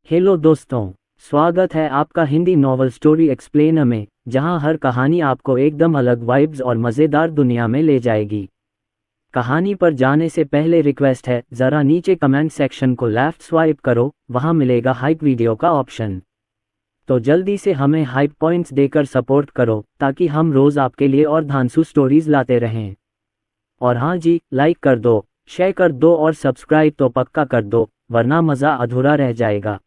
Hello दोस्तों, स्वागत है आपका हिंदी नॉवल स्टोरी एक्सप्लेनर में, जहां हर कहानी आपको एकदम अलग वाइब्स और मज़ेदार दुनिया में ले जाएगी। कहानी पर जाने से पहले रिक्वेस्ट है, ज़रा नीचे कमेंट सेक्शन को लेफ्ट स्वाइप करो, वहां मिलेगा हाइप वीडियो का ऑप्शन। तो जल्दी से हमें हाइप पॉइंट्स देकर सपोर्ट करो ताकि हम रोज़ आपके लिए और धांसू स्टोरीज लाते रहें। और हाँ जी, लाइक कर दो, शेयर कर दो और सब्सक्राइब तो पक्का कर दो, वरना मज़ा अधूरा रह जाएगा।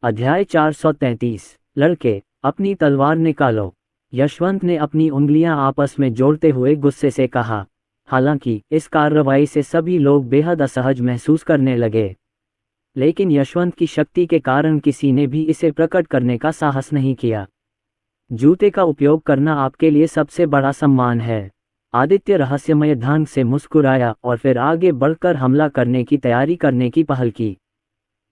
अध्याय 433। लड़के, अपनी तलवार निकालो। यशवंत ने अपनी उंगलियां आपस में जोड़ते हुए गुस्से से कहा। हालांकि इस कार्रवाई से सभी लोग बेहद असहज महसूस करने लगे, लेकिन यशवंत की शक्ति के कारण किसी ने भी इसे प्रकट करने का साहस नहीं किया। जूते का उपयोग करना आपके लिए सबसे बड़ा सम्मान है। आदित्य रहस्यमय ढंग से मुस्कुराया और फिर आगे बढ़कर हमला करने की तैयारी करने की पहल की।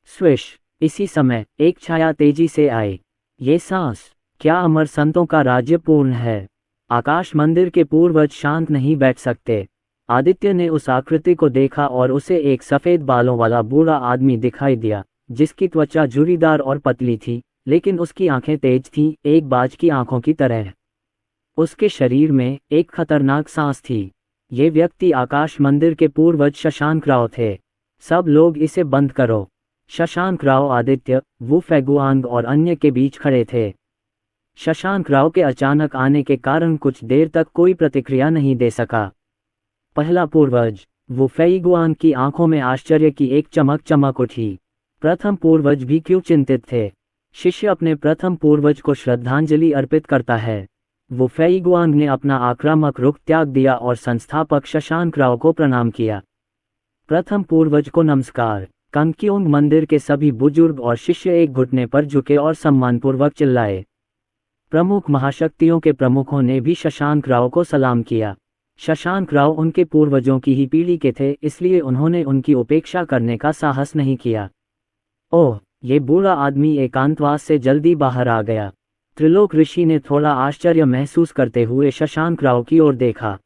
स्विश! इसी समय एक छाया तेजी से आई। ये सांस! क्या अमर संतों का राज्य पूर्ण है? आकाश मंदिर के पूर्वज शांत नहीं बैठ सकते। आदित्य ने उस आकृति को देखा और उसे एक सफेद बालों वाला बूढ़ा आदमी दिखाई दिया, जिसकी त्वचा झुर्रीदार और पतली थी, लेकिन उसकी आंखें तेज थीं, एक बाज की आंखों की तरह। उसके शरीर में एक खतरनाक सांस थी। ये व्यक्ति आकाश मंदिर के पूर्वज शशांक राव थे। सब लोग इसे बंद करो। शशांक राव आदित्य, वू फेगुआंग और अन्य के बीच खड़े थे। शशांक राव के अचानक आने के कारण कुछ देर तक कोई प्रतिक्रिया नहीं दे सका। पहला पूर्वज, वू फेगुआंग की आंखों में आश्चर्य की एक चमक उठी। प्रथम पूर्वज भी क्यों चिंतित थे? शिष्य अपने प्रथम पूर्वज को श्रद्धांजलि अर्पित करता है। वू फेगुआंग ने अपना आक्रामक रुख त्याग दिया और संस्थापक शशांक राव को प्रणाम किया। प्रथम पूर्वज को नमस्कार। कंक्योंग मंदिर के सभी बुजुर्ग और शिष्य एक घुटने पर झुके और सम्मानपूर्वक चिल्लाए। प्रमुख महाशक्तियों के प्रमुखों ने भी शशांक राव को सलाम किया। शशांक राव उनके पूर्वजों की ही पीढ़ी के थे, इसलिए उन्होंने उनकी उपेक्षा करने का साहस नहीं किया। ओह, ये बूढ़ा आदमी एकांतवास से जल्दी बाहर आ गया। त्रिलोक ऋषि ने थोड़ा आश्चर्य महसूस करते हुए शशांक राव की ओर देखा।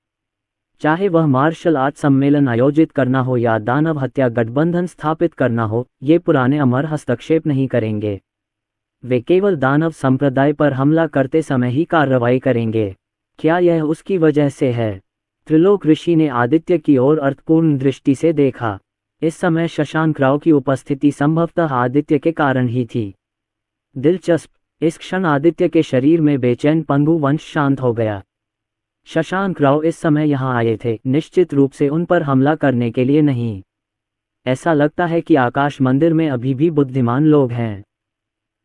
चाहे वह मार्शल आर्ट सम्मेलन आयोजित करना हो या दानव हत्या गठबंधन स्थापित करना हो, ये पुराने अमर हस्तक्षेप नहीं करेंगे। वे केवल दानव संप्रदाय पर हमला करते समय ही कार्रवाई करेंगे। क्या यह उसकी वजह से है? त्रिलोक ऋषि ने आदित्य की ओर अर्थपूर्ण दृष्टि से देखा। इस समय शशांक राव की उपस्थिति संभवतः आदित्य के कारण ही थी। दिलचस्प! इस क्षण आदित्य के शरीर में बेचैन पंगु वंश शांत हो गया। शशांक राव इस समय यहाँ आए थे, निश्चित रूप से उन पर हमला करने के लिए नहीं। ऐसा लगता है कि आकाश मंदिर में अभी भी बुद्धिमान लोग हैं।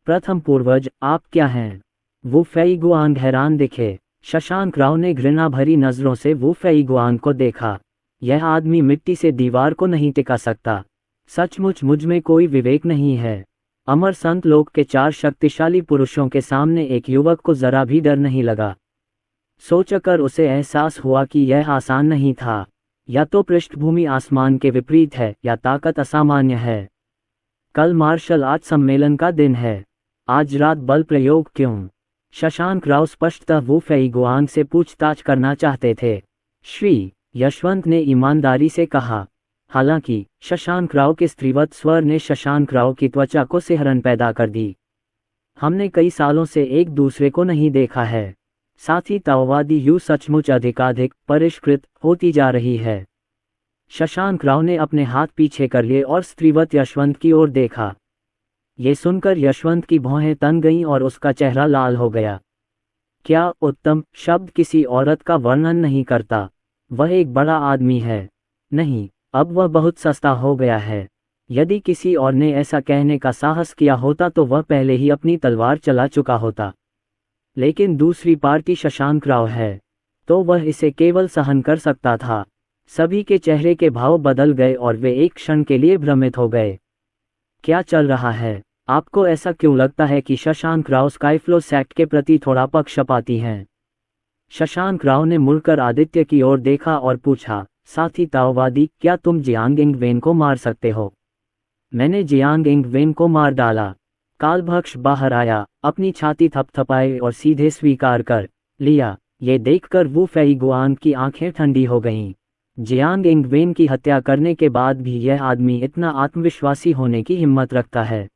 प्रथम पूर्वज, आप क्या हैं? वू फेगुआंग हैरान दिखे। शशांक राव ने घृणा भरी नजरों से वू फेगुआंग को देखा। यह आदमी मिट्टी से दीवार को नहीं टिका सकता। सचमुच मुझ में कोई विवेक नहीं है। अमर संत लोक के 4 शक्तिशाली पुरुषों के सामने एक युवक को जरा भी डर नहीं लगा। सोचकर उसे एहसास हुआ कि यह आसान नहीं था। या तो पृष्ठभूमि आसमान के विपरीत है या ताकत असामान्य है। कल मार्शल आर्ट सम्मेलन का दिन है। आज रात बल प्रयोग क्यों? शशांक राव स्पष्टतः वू फेगुआंग से पूछताछ करना चाहते थे। श्री यशवंत ने ईमानदारी से कहा। हालांकि शशांक राव के स्त्रीवत स्वर ने शशांक राव की त्वचा को सिहरन पैदा कर दी। हमने कई सालों से एक दूसरे को नहीं देखा है। साथ ही ताओवादी यू सचमुच अधिकाधिक परिष्कृत होती जा रही है। शशांक राव ने अपने हाथ पीछे कर लिए और स्त्रीवत यशवंत की ओर देखा। ये सुनकर यशवंत की भौहें तन गईं और उसका चेहरा लाल हो गया। क्या उत्तम शब्द किसी औरत का वर्णन नहीं करता। वह एक बड़ा आदमी है। नहीं, अब वह बहुत सस्ता हो गया है। यदि किसी और ने ऐसा कहने का साहस किया होता तो वह पहले ही अपनी तलवार चला चुका होता। लेकिन दूसरी पार्टी शशांक राव है, तो वह इसे केवल सहन कर सकता था। सभी के चेहरे के भाव बदल गए और वे एक क्षण के लिए भ्रमित हो गए। क्या चल रहा है? आपको ऐसा क्यों लगता है कि शशांक राव स्काईफ्लो सेक्ट के प्रति थोड़ा पक्षपाती हैं? शशांक राव ने मुड़कर आदित्य की ओर देखा और पूछा, साथी ताओवादी, क्या तुम जियांग इंगवेन को मार सकते हो? मैंने जियांग इंगवेन को मार डाला। कालभक्ष बाहर आया, अपनी छाती थपथपाई और सीधे स्वीकार कर लिया। ये देखकर वू फेगुआंग की आंखें ठंडी हो गईं। जियांग इंगवेन की हत्या करने के बाद भी यह आदमी इतना आत्मविश्वासी होने की हिम्मत रखता है।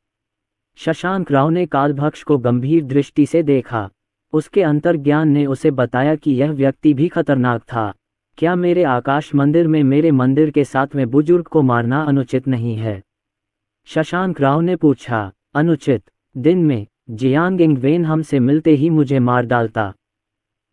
शशांक राव ने कालभक्ष को गंभीर दृष्टि से देखा। उसके अंतर्ज्ञान ने उसे बताया कि यह व्यक्ति भी खतरनाक था। क्या मेरे आकाश मंदिर में मेरे मंदिर के 7वें बुजुर्ग को मारना अनुचित नहीं है? शशांक राव ने पूछा। अनुचित? दिन में जियांग इंगवेन हमसे मिलते ही मुझे मार डालता।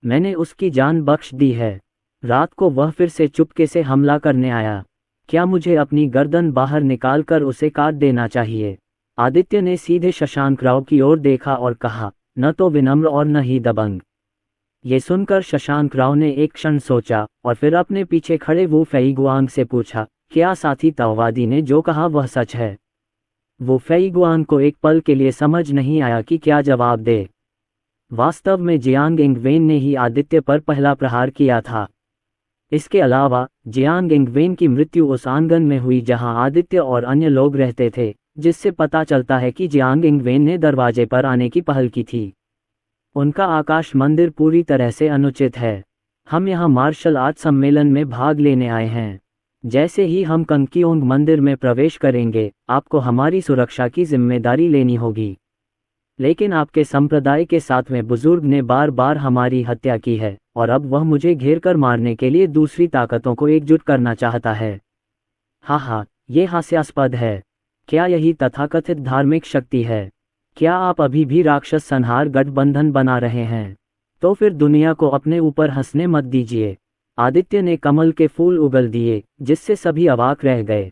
मैंने उसकी जान बख्श दी है। रात को वह फिर से चुपके से हमला करने आया। क्या मुझे अपनी गर्दन बाहर निकालकर उसे काट देना चाहिए? आदित्य ने सीधे शशांक राव की ओर देखा और कहा, न तो विनम्र और न ही दबंग। ये सुनकर शशांक राव ने एक क्षण सोचा और फिर अपने पीछे खड़े वू फेईगुआंग से पूछा, क्या साथी ताओवादी ने जो कहा वह सच है? वो फेईगुआंग को एक पल के लिए समझ नहीं आया कि क्या जवाब दे। वास्तव में जियांग इंगवेन ने ही आदित्य पर पहला प्रहार किया था। इसके अलावा जियांग इंगवेन की मृत्यु उस आंगन में हुई जहां आदित्य और अन्य लोग रहते थे, जिससे पता चलता है कि जियांग इंगवेन ने दरवाजे पर आने की पहल की थी। उनका आकाश मंदिर पूरी तरह से अनुचित है। हम यहाँ मार्शल आर्ट सम्मेलन में भाग लेने आए हैं। जैसे ही हम कंकियोंग मंदिर में प्रवेश करेंगे, आपको हमारी सुरक्षा की जिम्मेदारी लेनी होगी। लेकिन आपके संप्रदाय के 7वें बुजुर्ग ने बार बार हमारी हत्या की है और अब वह मुझे घेर कर मारने के लिए दूसरी ताकतों को एकजुट करना चाहता है। हाँ, ये हास्यास्पद है। क्या यही तथाकथित धार्मिक शक्ति है? क्या आप अभी भी राक्षस संहार गठबंधन बना रहे हैं? तो फिर दुनिया को अपने ऊपर हंसने मत दीजिए। आदित्य ने कमल के फूल उगल दिए, जिससे सभी अवाक रह गए।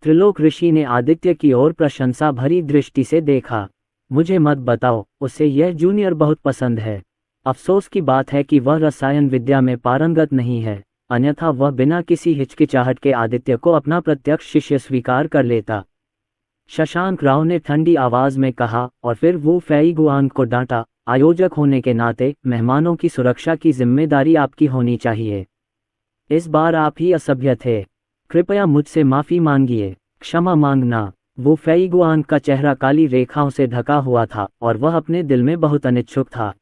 त्रिलोक ऋषि ने आदित्य की ओर प्रशंसा भरी दृष्टि से देखा। मुझे मत बताओ, उसे यह जूनियर बहुत पसंद है। अफसोस की बात है कि वह रसायन विद्या में पारंगत नहीं है, अन्यथा वह बिना किसी हिचकिचाहट के आदित्य को अपना प्रत्यक्ष शिष्य स्वीकार कर लेता। शशांक राव ने ठंडी आवाज में कहा और फिर वो फेईगुआंग को डांटा। आयोजक होने के नाते मेहमानों की सुरक्षा की जिम्मेदारी आपकी होनी चाहिए। इस बार आप ही असभ्य थे। कृपया मुझसे माफी मांगिए। क्षमा मांगना। वो फेईगुआंग का चेहरा काली रेखाओं से ढका हुआ था और वह अपने दिल में बहुत अनिच्छुक था।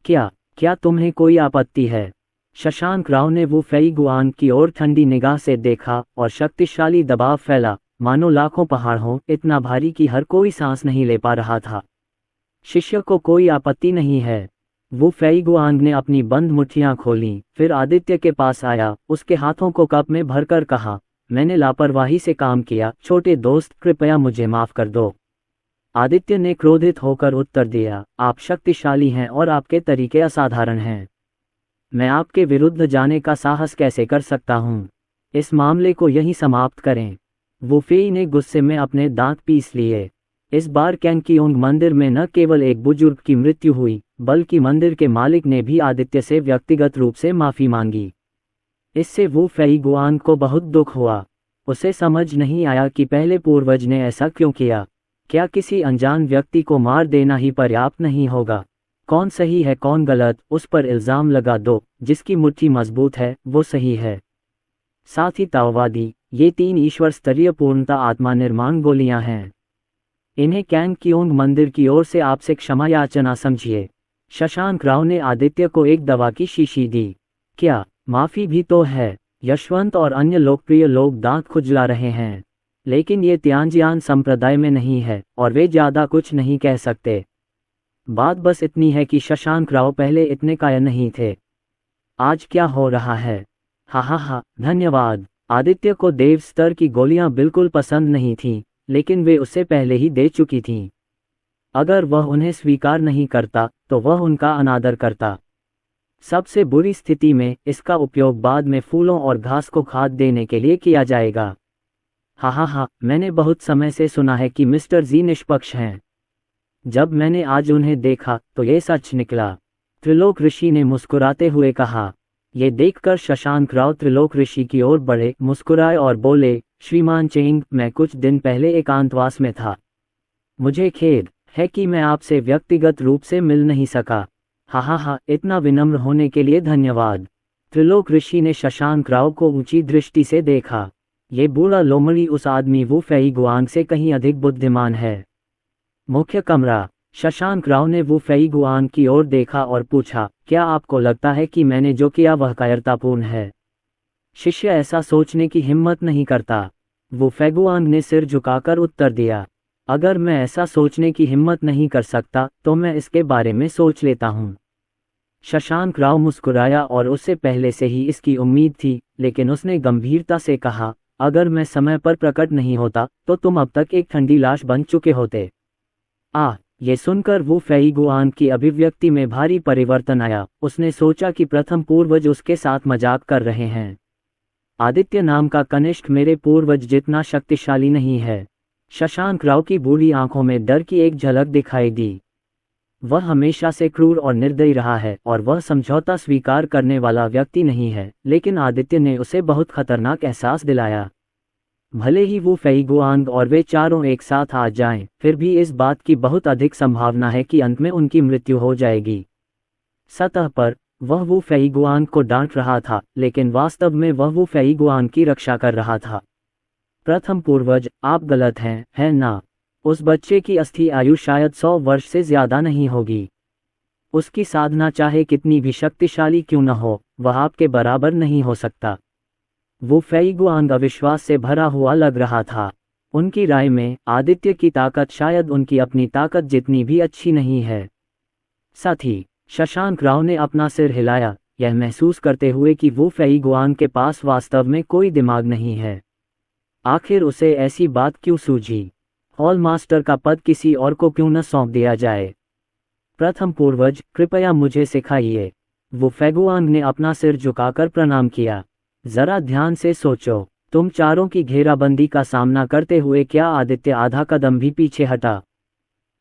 क्या तुम्हें कोई आपत्ति है? शशांक राव ने वो फेईगुआंग की ओर ठंडी निगाह से देखा और शक्तिशाली दबाव फैला, मानो लाखों पहाड़ हों, इतना भारी कि हर कोई सांस नहीं ले पा रहा था। शिष्य को कोई आपत्ति नहीं है। वो फेईगुआंग ने अपनी बंद मुट्ठियां खोलीं, फिर आदित्य के पास आया, उसके हाथों को कप में भरकर कहा, मैंने लापरवाही से काम किया, छोटे दोस्त, कृपया मुझे माफ कर दो। आदित्य ने क्रोधित होकर उत्तर दिया, आप शक्तिशाली हैं और आपके तरीके असाधारण हैं। मैं आपके विरुद्ध जाने का साहस कैसे कर सकता हूँ? इस मामले को यहीं समाप्त करें। वो फेई ने गुस्से में अपने दांत पीस लिए। इस बार कैंकियोंग मंदिर में न केवल एक बुजुर्ग की मृत्यु हुई, बल्कि मंदिर के मालिक ने भी आदित्य से व्यक्तिगत रूप से माफी मांगी। इससे वो फेईगुआंग को बहुत दुख हुआ। उसे समझ नहीं आया कि पहले पूर्वज ने ऐसा क्यों किया। क्या किसी अनजान व्यक्ति को मार देना ही पर्याप्त नहीं होगा? कौन सही है कौन गलत, उस पर इल्जाम लगा दो। जिसकी मुट्ठी मजबूत है वो सही है। साथ ही ताओवादी, ये 3 ईश्वर स्तरीय पूर्णता आत्मा निर्माण गोलियां हैं। इन्हें कैंकियोंग मंदिर की ओर से आपसे क्षमा याचना समझिए। शशांक राव ने आदित्य को एक दवा की शीशी दी। क्या माफी भी तो है? यशवंत और अन्य लोकप्रिय लोग दांत खुजला रहे हैं। लेकिन ये तियांजियान संप्रदाय में नहीं है और वे ज्यादा कुछ नहीं कह सकते। बात बस इतनी है कि शशांक राव पहले इतने कायर नहीं थे। आज क्या हो रहा है? हा, धन्यवाद। आदित्य को देव स्तर की गोलियां बिल्कुल पसंद नहीं थीं, लेकिन वे उसे पहले ही दे चुकी थीं। अगर वह उन्हें स्वीकार नहीं करता तो वह उनका अनादर करता। सबसे बुरी स्थिति में इसका उपयोग बाद में फूलों और घास को खाद देने के लिए किया जाएगा। हा, मैंने बहुत समय से सुना है कि मिस्टर जी निष्पक्ष हैं। जब मैंने आज उन्हें देखा तो ये सच निकला। त्रिलोक ऋषि ने मुस्कुराते हुए कहा। ये देखकर शशांक राव त्रिलोक ऋषि की ओर बढ़े, मुस्कुराए और बोले, श्रीमान चेंग, मैं कुछ दिन पहले एकांतवास में था। मुझे खेद है कि मैं आपसे व्यक्तिगत रूप से मिल नहीं सका। हा, इतना विनम्र होने के लिए धन्यवाद। त्रिलोक ऋषि ने शशांक राव को ऊंची दृष्टि से देखा। ये बूढ़ा लोमड़ी उस आदमी वो फेईगुआंग से कहीं अधिक बुद्धिमान है। मुख्य कमरा। शशांक राव ने वो फेईगुआंग की ओर देखा और पूछा, क्या आपको लगता है कि मैंने जो किया वह कायरतापूर्ण है? शिष्य ऐसा सोचने की हिम्मत नहीं करता। वो फेईगुआंग ने सिर झुकाकर उत्तर दिया। अगर मैं ऐसा सोचने की हिम्मत नहीं कर सकता तो मैं इसके बारे में सोच लेता हूँ। शशांक राव मुस्कुराया और उससे पहले से ही इसकी उम्मीद थी, लेकिन उसने गंभीरता से कहा, अगर मैं समय पर प्रकट नहीं होता तो तुम अब तक एक ठंडी लाश बन चुके होते। ये सुनकर वू फेईगुआन की अभिव्यक्ति में भारी परिवर्तन आया। उसने सोचा कि प्रथम पूर्वज उसके साथ मजाक कर रहे हैं। आदित्य नाम का कनिष्ठ मेरे पूर्वज जितना शक्तिशाली नहीं है। शशांक राव की बूढ़ी आंखों में डर की एक झलक दिखाई दी। वह हमेशा से क्रूर और निर्दयी रहा है और वह समझौता स्वीकार करने वाला व्यक्ति नहीं है, लेकिन आदित्य ने उसे बहुत खतरनाक एहसास दिलाया। भले ही वो फेईगुआन और वे चारों एक साथ आ जाएं, फिर भी इस बात की बहुत अधिक संभावना है कि अंत में उनकी मृत्यु हो जाएगी। सतह पर वह वो फेईगुआन को डांट रहा था, लेकिन वास्तव में वह वो फेईगुआन की रक्षा कर रहा था। प्रथम पूर्वज, आप गलत हैं, है ना? उस बच्चे की अस्थि आयु शायद 100 वर्ष से ज्यादा नहीं होगी। उसकी साधना चाहे कितनी भी शक्तिशाली क्यों न हो, वह आपके बराबर नहीं हो सकता। वो फेईगुआन अविश्वास से भरा हुआ लग रहा था। उनकी राय में आदित्य की ताकत शायद उनकी अपनी ताकत जितनी भी अच्छी नहीं है। साथ ही शशांक राव ने अपना सिर हिलाया, यह महसूस करते हुए कि वो फेईगुआन के पास वास्तव में कोई दिमाग नहीं है। आखिर उसे ऐसी बात क्यों सूझी? हॉल मास्टर का पद किसी और को क्यों न सौंप दिया जाए? प्रथम पूर्वज, कृपया मुझे सिखाइए। वो फेईगुआन ने अपना सिर झुकाकर प्रणाम किया। जरा ध्यान से सोचो, तुम चारों की घेराबंदी का सामना करते हुए क्या आदित्य आधा कदम भी पीछे हटा?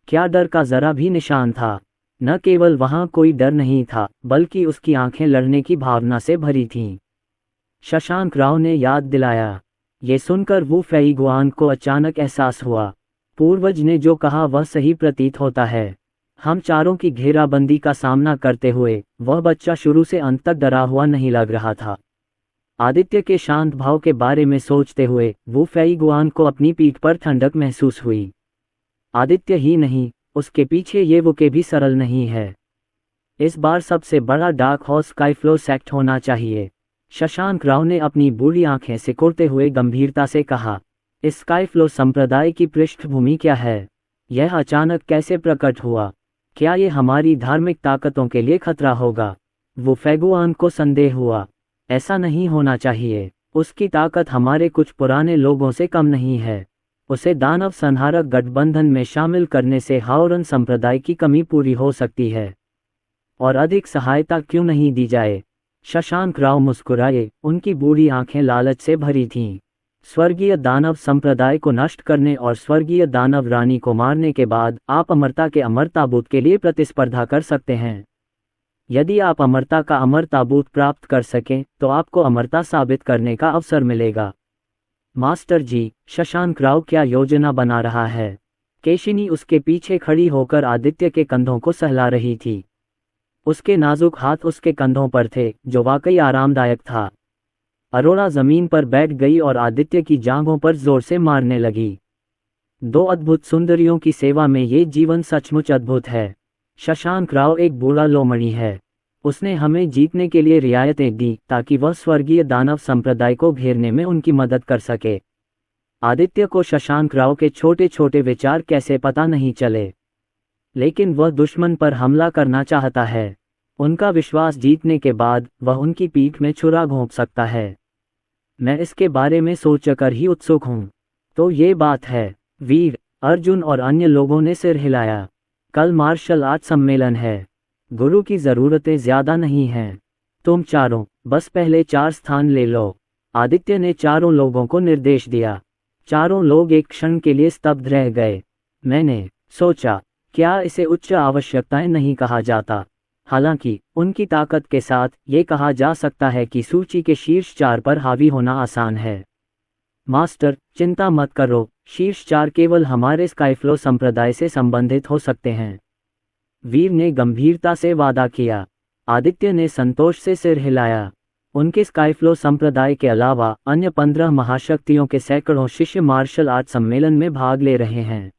क्या डर का जरा भी निशान था? न केवल वहां कोई डर नहीं था, बल्कि उसकी आंखें लड़ने की भावना से भरी थीं। शशांक राव ने याद दिलाया। ये सुनकर वो फेईगुआन को अचानक एहसास हुआ, पूर्वज ने जो कहा वह सही प्रतीत होता है। हम चारों की घेराबंदी का सामना करते हुए वह बच्चा शुरू से अंत तक डरा हुआ नहीं लग रहा था। आदित्य के शांत भाव के बारे में सोचते हुए वो फेईगुआन को अपनी पीठ पर ठंडक महसूस हुई। आदित्य ही नहीं, उसके पीछे ये वो के भी सरल नहीं है। इस बार सबसे बड़ा डार्क हॉर्स स्काईफ्लो सेक्ट होना चाहिए। शशांक राव ने अपनी बूढ़ी आंखें सिकुड़ते हुए गंभीरता से कहा, इस स्काईफ्लो संप्रदाय की पृष्ठभूमि क्या है? यह अचानक कैसे प्रकट हुआ? क्या ये हमारी धार्मिक ताकतों के लिए खतरा होगा? वो फेईगुआन को संदेह हुआ। ऐसा नहीं होना चाहिए। उसकी ताकत हमारे कुछ पुराने लोगों से कम नहीं है। उसे दानव संहारक गठबंधन में शामिल करने से हाओरन संप्रदाय की कमी पूरी हो सकती है। और अधिक सहायता क्यों नहीं दी जाए? शशांक राव मुस्कुराए, उनकी बूढ़ी आंखें लालच से भरी थीं। स्वर्गीय दानव संप्रदाय को नष्ट करने और स्वर्गीय दानव रानी को मारने के बाद आप अमरता के अमर ताबूत के लिए प्रतिस्पर्धा कर सकते हैं। यदि आप अमरता का अमर ताबूत प्राप्त कर सकें तो आपको अमरता साबित करने का अवसर मिलेगा। मास्टर जी, शशांक राव क्या योजना बना रहा है? केशिनी उसके पीछे खड़ी होकर आदित्य के कंधों को सहला रही थी। उसके नाजुक हाथ उसके कंधों पर थे, जो वाकई आरामदायक था। अरोरा जमीन पर बैठ गई और आदित्य की जांघों पर जोर से मारने लगी। दो अद्भुत सुंदरियों की सेवा में ये जीवन सचमुच अद्भुत है। शशांक राव एक बूढ़ा लोमड़ी है। उसने हमें जीतने के लिए रियायतें दी ताकि वह स्वर्गीय दानव संप्रदाय को घेरने में उनकी मदद कर सके। आदित्य को शशांक राव के छोटे छोटे विचार कैसे पता नहीं चले, लेकिन वह दुश्मन पर हमला करना चाहता है। उनका विश्वास जीतने के बाद वह उनकी पीठ में छुरा घोंप सकता है। मैं इसके बारे में सोचकर ही उत्सुक हूँ। तो ये बात है। वीर, अर्जुन और अन्य लोगों ने सिर हिलाया। कल मार्शल आर्ट सम्मेलन है। गुरु की ज़रूरतें ज़्यादा नहीं हैं। तुम चारों बस पहले 4 स्थान ले लो। आदित्य ने चारों लोगों को निर्देश दिया। चारों लोग एक क्षण के लिए स्तब्ध रह गए। मैंने सोचा, क्या इसे उच्च आवश्यकताएं नहीं कहा जाता? हालांकि उनकी ताकत के साथ ये कहा जा सकता है कि सूची के शीर्ष 4 पर हावी होना आसान है। मास्टर, चिंता मत करो, शीर्ष 4 केवल हमारे स्काईफ्लो संप्रदाय से संबंधित हो सकते हैं। वीर ने गंभीरता से वादा किया। आदित्य ने संतोष से सिर हिलाया। उनके स्काईफ्लो संप्रदाय के अलावा अन्य 15 महाशक्तियों के सैकड़ों शिष्य मार्शल आर्ट सम्मेलन में भाग ले रहे हैं।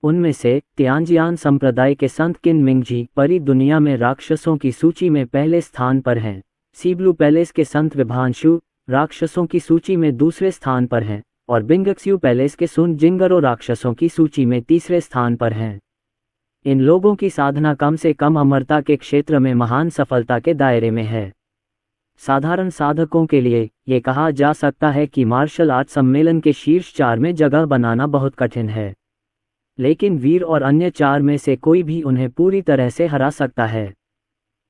उनमें से तियानजियान संप्रदाय के संत किन मिंगजी परी दुनिया में राक्षसों की सूची में पहले स्थान पर हैं। सीब्लू पैलेस के संत विभांशु राक्षसों की सूची में दूसरे स्थान पर हैं, और बिंगक्स्यू पैलेस के सुन जिंगरो राक्षसों की सूची में तीसरे स्थान पर हैं। इन लोगों की साधना कम से कम अमरता के क्षेत्र में महान सफलता के दायरे में है। साधारण साधकों के लिए ये कहा जा सकता है कि मार्शल आर्ट सम्मेलन के शीर्ष 4 में जगह बनाना बहुत कठिन है, लेकिन वीर और अन्य 4 में से कोई भी उन्हें पूरी तरह से हरा सकता है।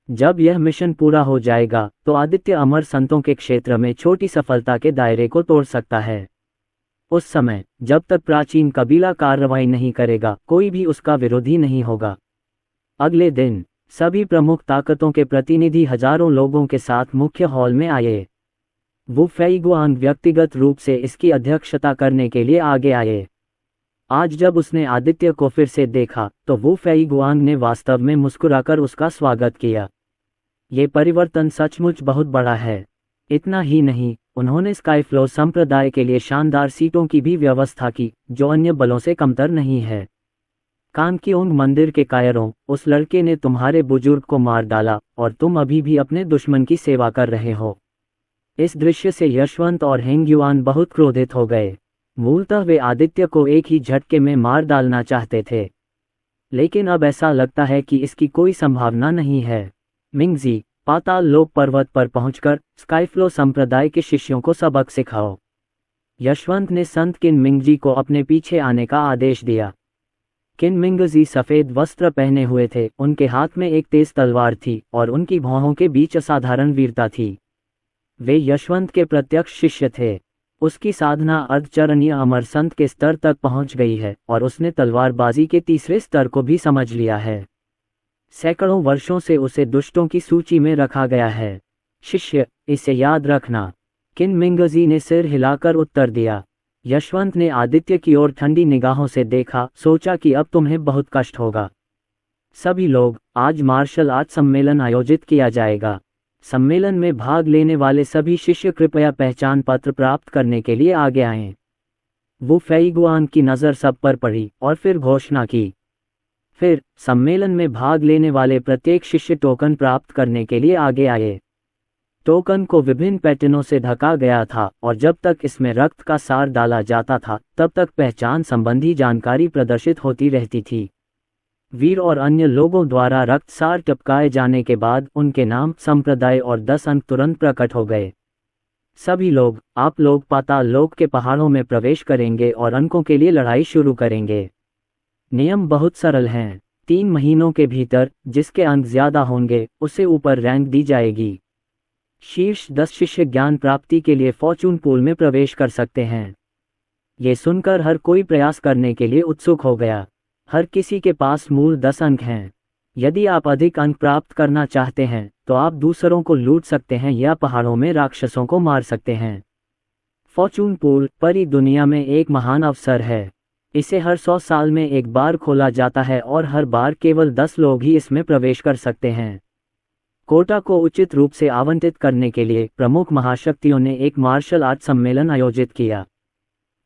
जब यह मिशन पूरा हो जाएगा तो आदित्य अमर संतों के क्षेत्र में छोटी सफलता के दायरे को तोड़ सकता है। उस समय जब तक प्राचीन कबीला कार्रवाई नहीं करेगा, कोई भी उसका विरोधी नहीं होगा। अगले दिन सभी प्रमुख ताकतों के प्रतिनिधि हजारों लोगों के साथ मुख्य हॉल में आए। वू फेईगुआंग व्यक्तिगत रूप से इसकी अध्यक्षता करने के लिए आगे आए। आज जब उसने आदित्य को फिर से देखा तो वू फेईगुआंग ने वास्तव में मुस्कुराकर उसका स्वागत किया। ये परिवर्तन सचमुच बहुत बड़ा है। इतना ही नहीं, उन्होंने स्काईफ्लो संप्रदाय के लिए शानदार सीटों की भी व्यवस्था की, जो अन्य बलों से कमतर नहीं है। कांगकियोंग मंदिर के कायरों, उस लड़के ने तुम्हारे बुजुर्ग को मार डाला और तुम अभी भी अपने दुश्मन की सेवा कर रहे हो। इस दृश्य से यशवंत और हेंगयुआन बहुत क्रोधित हो गए। मूलतः वे आदित्य को एक ही झटके में मार डालना चाहते थे, लेकिन अब ऐसा लगता है कि इसकी कोई संभावना नहीं है। मिंगजी, पाताल लोक पर्वत पर पहुंचकर स्काईफ्लो संप्रदाय के शिष्यों को सबक सिखाओ। यशवंत ने संत किन मिंगजी को अपने पीछे आने का आदेश दिया। किन मिंगजी सफेद वस्त्र पहने हुए थे, उनके हाथ में एक तेज तलवार थी और उनकी भौहों के बीच असाधारण वीरता थी। वे यशवंत के प्रत्यक्ष शिष्य थे। उसकी साधना अर्धचरणीय अमर संत के स्तर तक पहुंच गई है और उसने तलवारबाजी के तीसरे स्तर को भी समझ लिया है। सैकड़ों वर्षों से उसे दुष्टों की सूची में रखा गया है। शिष्य, इसे याद रखना, किन मिंगजी ने सिर हिलाकर उत्तर दिया। यशवंत ने आदित्य की ओर ठंडी निगाहों से देखा, सोचा कि अब तुम्हें बहुत कष्ट होगा। सभी लोग, आज मार्शल आर्ट सम्मेलन आयोजित किया जाएगा। सम्मेलन में भाग लेने वाले सभी शिष्य कृपया पहचान पत्र प्राप्त करने के लिए आगे आएं। वू फेईगुआंग की नज़र सब पर पड़ी और फिर घोषणा की। फिर सम्मेलन में भाग लेने वाले प्रत्येक शिष्य टोकन प्राप्त करने के लिए आगे आए। टोकन को विभिन्न पैटर्नों से ढका गया था और जब तक इसमें रक्त का सार डाला जाता था तब तक पहचान संबंधी जानकारी प्रदर्शित होती रहती थी। वीर और अन्य लोगों द्वारा रक्त सार टपकाए जाने के बाद उनके नाम, संप्रदाय और 10 अंक तुरंत प्रकट हो गए। सभी लोग, आप लोग पाताल लोक के पहाड़ों में प्रवेश करेंगे और अंकों के लिए लड़ाई शुरू करेंगे। नियम बहुत सरल हैं। 3 महीनों के भीतर जिसके अंक ज्यादा होंगे उसे ऊपर रैंक दी जाएगी। शीर्ष 10 शिष्य ज्ञान प्राप्ति के लिए फॉर्चून पूल में प्रवेश कर सकते हैं। ये सुनकर हर कोई प्रयास करने के लिए उत्सुक हो गया। हर किसी के पास मूल 10 अंक हैं। यदि आप अधिक अंक प्राप्त करना चाहते हैं तो आप दूसरों को लूट सकते हैं या पहाड़ों में राक्षसों को मार सकते हैं। फॉर्चून पूल परी दुनिया में एक महान अवसर है। इसे हर 100 साल में एक बार खोला जाता है और हर बार केवल 10 लोग ही इसमें प्रवेश कर सकते हैं। कोटा को उचित रूप से आवंटित करने के लिए प्रमुख महाशक्तियों ने एक मार्शल आर्ट सम्मेलन आयोजित किया।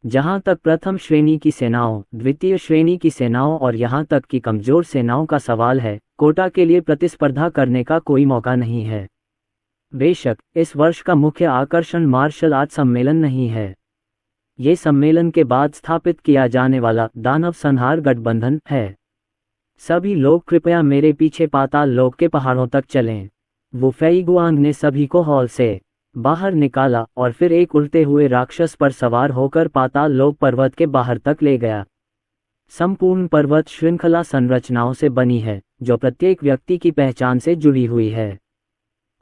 जहां तक प्रथम श्रेणी की सेनाओं, द्वितीय श्रेणी की सेनाओं और यहां तक कि कमजोर सेनाओं का सवाल है, कोटा के लिए प्रतिस्पर्धा करने का कोई मौका नहीं है। बेशक इस वर्ष का मुख्य आकर्षण मार्शल आर्ट सम्मेलन नहीं है। ये सम्मेलन के बाद स्थापित किया जाने वाला दानव संहार गठबंधन है। सभी लोग कृपया मेरे पीछे पाताल लोक के पहाड़ों तक चलें। वू फेईगुआंग ने सभी को हॉल से बाहर निकाला और फिर एक उल्टे हुए राक्षस पर सवार होकर पाताल लोक पर्वत के बाहर तक ले गया। संपूर्ण पर्वत श्रृंखला संरचनाओं से बनी है जो प्रत्येक व्यक्ति की पहचान से जुड़ी हुई है।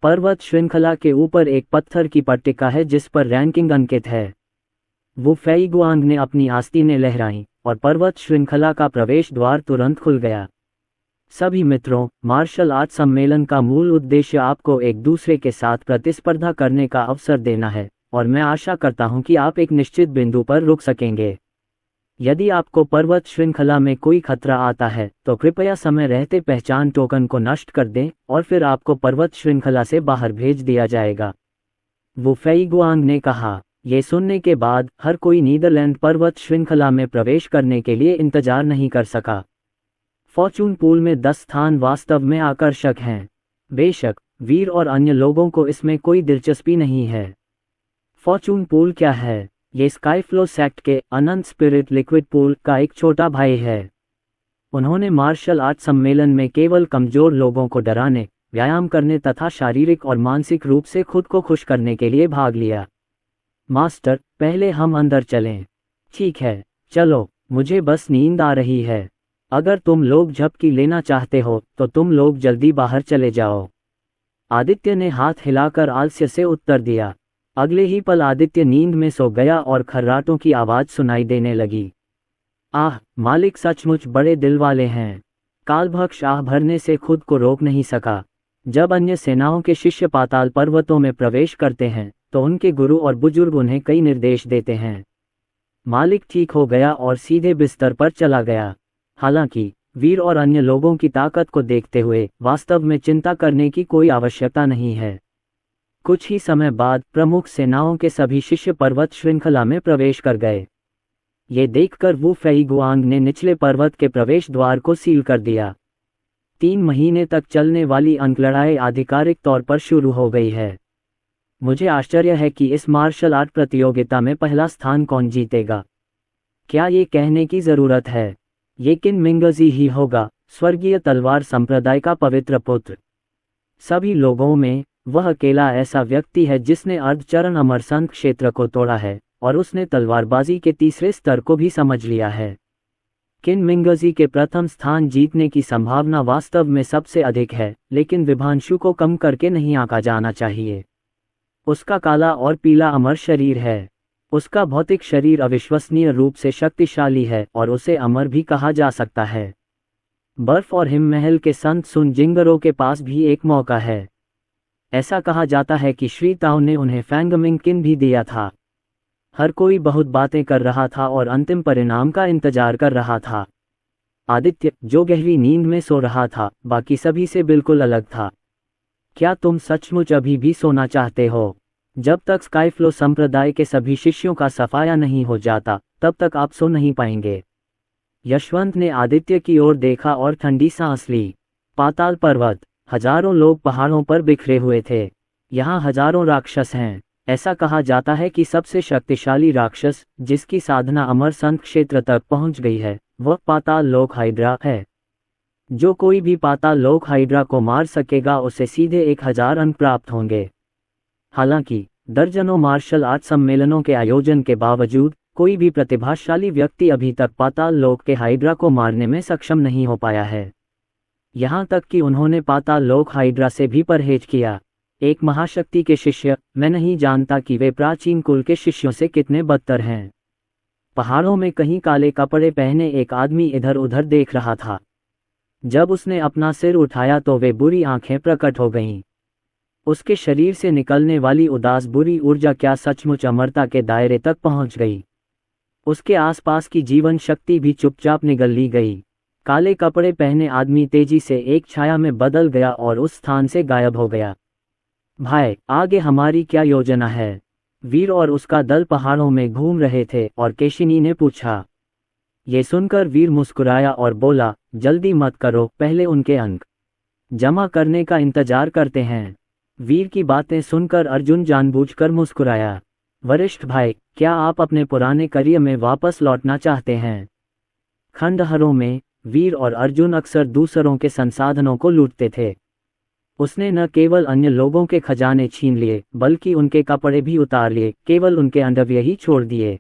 पर्वत श्रृंखला के ऊपर एक पत्थर की पट्टिका है जिस पर रैंकिंग अंकित है। वू फेईगुआंग ने अपनी आस्तीनें लहराईं और पर्वत श्रृंखला का प्रवेश द्वार तुरंत खुल गया। सभी मित्रों, मार्शल आर्ट सम्मेलन का मूल उद्देश्य आपको एक दूसरे के साथ प्रतिस्पर्धा करने का अवसर देना है और मैं आशा करता हूं कि आप एक निश्चित बिंदु पर रुक सकेंगे। यदि आपको पर्वत श्रृंखला में कोई खतरा आता है तो कृपया समय रहते पहचान टोकन को नष्ट कर दें और फिर आपको पर्वत श्रृंखला से बाहर भेज दिया जाएगा। वू फेईगुआंग ने कहा। ये सुनने के बाद हर कोई नीदरलैंड पर्वत श्रृंखला में प्रवेश करने के लिए इंतजार नहीं कर सका। फॉर्चून पूल में 10 स्थान वास्तव में आकर्षक हैं। बेशक वीर और अन्य लोगों को इसमें कोई दिलचस्पी नहीं है। फॉर्चून पूल क्या है? ये स्काईफ्लो सेक्ट के अनंत स्पिरिट लिक्विड पूल का एक छोटा भाई है। उन्होंने मार्शल आर्ट सम्मेलन में केवल कमजोर लोगों को डराने, व्यायाम करने तथा शारीरिक और मानसिक रूप से खुद को खुश करने के लिए भाग लिया। मास्टर, पहले हम अंदर चलें। ठीक है, चलो, मुझे बस नींद आ रही है। अगर तुम लोग झपकी लेना चाहते हो तो तुम लोग जल्दी बाहर चले जाओ। आदित्य ने हाथ हिलाकर आलस्य से उत्तर दिया। अगले ही पल आदित्य नींद में सो गया और खर्राटों की आवाज सुनाई देने लगी। आह, मालिक सचमुच बड़े दिल वाले हैं। कालभक्ष आह भरने से खुद को रोक नहीं सका। जब अन्य सेनाओं के शिष्य पाताल पर्वतों में प्रवेश करते हैं तो उनके गुरु और बुजुर्ग उन्हें कई निर्देश देते हैं। मालिक ठीक हो गया और सीधे बिस्तर पर चला गया। हालांकि वीर और अन्य लोगों की ताकत को देखते हुए वास्तव में चिंता करने की कोई आवश्यकता नहीं है। कुछ ही समय बाद प्रमुख सेनाओं के सभी शिष्य पर्वत श्रृंखला में प्रवेश कर गए। ये देखकर वू फेईगुआंग ने निचले पर्वत के प्रवेश द्वार को सील कर दिया। 3 महीने तक चलने वाली अंक लड़ाई आधिकारिक तौर पर शुरू हो गई है। मुझे आश्चर्य है कि इस मार्शल आर्ट प्रतियोगिता में पहला स्थान कौन जीतेगा। क्या ये कहने की जरूरत है? ये किन मिंगजी ही होगा, स्वर्गीय तलवार संप्रदाय का पवित्र पुत्र। सभी लोगों में वह अकेला ऐसा व्यक्ति है जिसने अर्धचरण अमरसंत क्षेत्र को तोड़ा है और उसने तलवारबाजी के तीसरे स्तर को भी समझ लिया है। किन मिंगजी के प्रथम स्थान जीतने की संभावना वास्तव में सबसे अधिक है, लेकिन विभांशु को कम करके नहीं आंका जाना चाहिए। उसका काला और पीला अमर शरीर है। उसका भौतिक शरीर अविश्वसनीय रूप से शक्तिशाली है और उसे अमर भी कहा जा सकता है। बर्फ और हिममहल के संत सुन जिंगरों के पास भी एक मौका है। ऐसा कहा जाता है कि श्री ताओ ने उन्हें फैंगमिंग किन भी दिया था। हर कोई बहुत बातें कर रहा था और अंतिम परिणाम का इंतजार कर रहा था। आदित्य, जो गहरी नींद में सो रहा था, बाकी सभी से बिल्कुल अलग था। क्या तुम सचमुच अभी भी सोना चाहते हो? जब तक स्काईफ्लो संप्रदाय के सभी शिष्यों का सफाया नहीं हो जाता, तब तक आप सो नहीं पाएंगे। यशवंत ने आदित्य की ओर देखा और ठंडी सांस ली। पाताल पर्वत, हजारों लोग पहाड़ों पर बिखरे हुए थे। यहाँ हजारों राक्षस हैं। ऐसा कहा जाता है कि सबसे शक्तिशाली राक्षस, जिसकी साधना अमरसंत क्षेत्र तक पहुंच गई है, वह पाताल लोक हाइड्रा है। जो कोई भी पाताल लोक हाइड्रा को मार सकेगा उसे सीधे 1000 अंक प्राप्त होंगे। हालांकि दर्जनों मार्शल आर्ट सम्मेलनों के आयोजन के बावजूद कोई भी प्रतिभाशाली व्यक्ति अभी तक पाताल लोक के हाइड्रा को मारने में सक्षम नहीं हो पाया है। यहाँ तक कि उन्होंने पाताल लोक हाइड्रा से भी परहेज किया। एक महाशक्ति के शिष्य, मैं नहीं जानता कि वे प्राचीन कुल के शिष्यों से कितने बदतर हैं। पहाड़ों में कहीं काले कपड़े पहने एक आदमी इधर उधर देख रहा था। जब उसने अपना सिर उठाया तो वे बुरी आंखें प्रकट हो गईं। उसके शरीर से निकलने वाली उदास बुरी ऊर्जा क्या सचमुच अमरता के दायरे तक पहुंच गई? उसके आसपास की जीवन शक्ति भी चुपचाप निगल ली गई। काले कपड़े पहने आदमी तेजी से एक छाया में बदल गया और उस स्थान से गायब हो गया। भाई, आगे हमारी क्या योजना है? वीर और उसका दल पहाड़ों में घूम रहे थे और केशिनी ने पूछा। ये सुनकर वीर मुस्कुराया और बोला, जल्दी मत करो, पहले उनके अंक जमा करने का इंतजार करते हैं। वीर की बातें सुनकर अर्जुन जानबूझकर मुस्कुराया। वरिष्ठ भाई, क्या आप अपने पुराने करियर में वापस लौटना चाहते हैं? खंडहरों में वीर और अर्जुन अक्सर दूसरों के संसाधनों को लूटते थे। उसने न केवल अन्य लोगों के खजाने छीन लिए, बल्कि उनके कपड़े भी उतार लिए, केवल उनके अंडरवियर ही छोड़ दिए।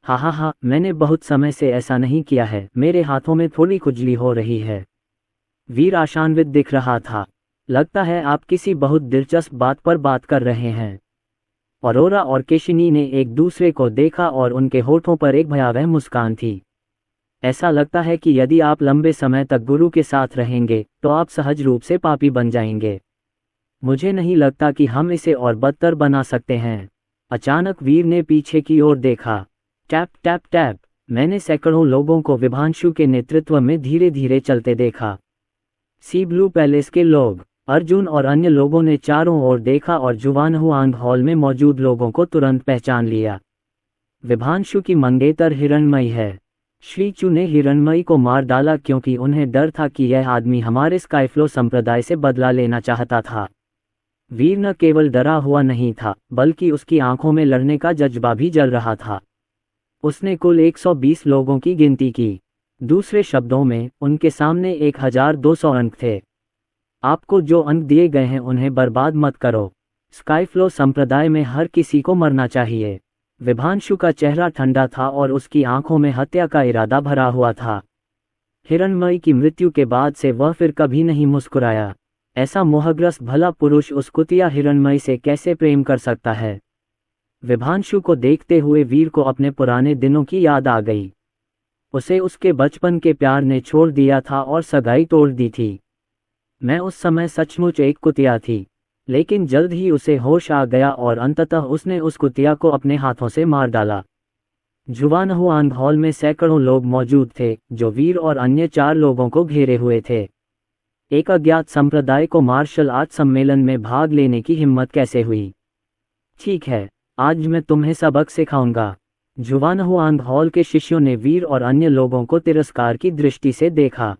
हा, मैंने बहुत समय से ऐसा नहीं किया है, मेरे हाथों में थोड़ी खुजली हो रही है। वीर आशान्वित दिख रहा था। लगता है आप किसी बहुत दिलचस्प बात पर बात कर रहे हैं। अरोरा और केशिनी ने एक दूसरे को देखा और उनके होठों पर एक भयावह मुस्कान थी। ऐसा लगता है कि यदि आप लंबे समय तक गुरु के साथ रहेंगे तो आप सहज रूप से पापी बन जाएंगे। मुझे नहीं लगता कि हम इसे और बदतर बना सकते हैं। अचानक वीर ने पीछे की ओर देखा। Tap tap tap. मैंने सैकड़ों लोगों को विभांशु के नेतृत्व में धीरे धीरे चलते देखा। सी ब्लू पैलेस के लोग। अर्जुन और अन्य लोगों ने चारों ओर देखा और जुवानहुआंग हॉल में मौजूद लोगों को तुरंत पहचान लिया। विभांशु की मंगेतर हिरणमयी है। श्री चू ने हिरणमयी को मार डाला क्योंकि उन्हें डर था कि यह आदमी हमारे स्काईफ्लो संप्रदाय से बदला लेना चाहता था। वीर न केवल डरा हुआ नहीं था, बल्कि उसकी आंखों में लड़ने का जज्बा भी जल रहा था। उसने कुल 120 लोगों की गिनती की। दूसरे शब्दों में, उनके सामने 1200 अंक थे। आपको जो अंक दिए गए हैं उन्हें बर्बाद मत करो। स्काईफ्लो संप्रदाय में हर किसी को मरना चाहिए। विभांशु का चेहरा ठंडा था और उसकी आंखों में हत्या का इरादा भरा हुआ था। हिरण्मयी की मृत्यु के बाद से वह फिर कभी नहीं मुस्कुराया। ऐसा मोहग्रस्त भला पुरुष उस कुतिया हिरण्मयी से कैसे प्रेम कर सकता है? विभांशु को देखते हुए वीर को अपने पुराने दिनों की याद आ गई। उसे उसके बचपन के प्यार ने छोड़ दिया था और सगाई तोड़ दी थी। मैं उस समय सचमुच एक कुतिया थी, लेकिन जल्द ही उसे होश आ गया और अंततः उसने उस कुतिया को अपने हाथों से मार डाला। जुवानहुआंग हॉल में सैकड़ों लोग मौजूद थे, जो वीर और अन्य 4 लोगों को घेरे हुए थे। एक अज्ञात संप्रदाय को मार्शल आर्ट सम्मेलन में भाग लेने की हिम्मत कैसे हुई? ठीक है, आज मैं तुम्हें सबक सिखाऊंगा। जुवानहुआंग हॉल के शिष्यों ने वीर और अन्य लोगों को तिरस्कार की दृष्टि से देखा।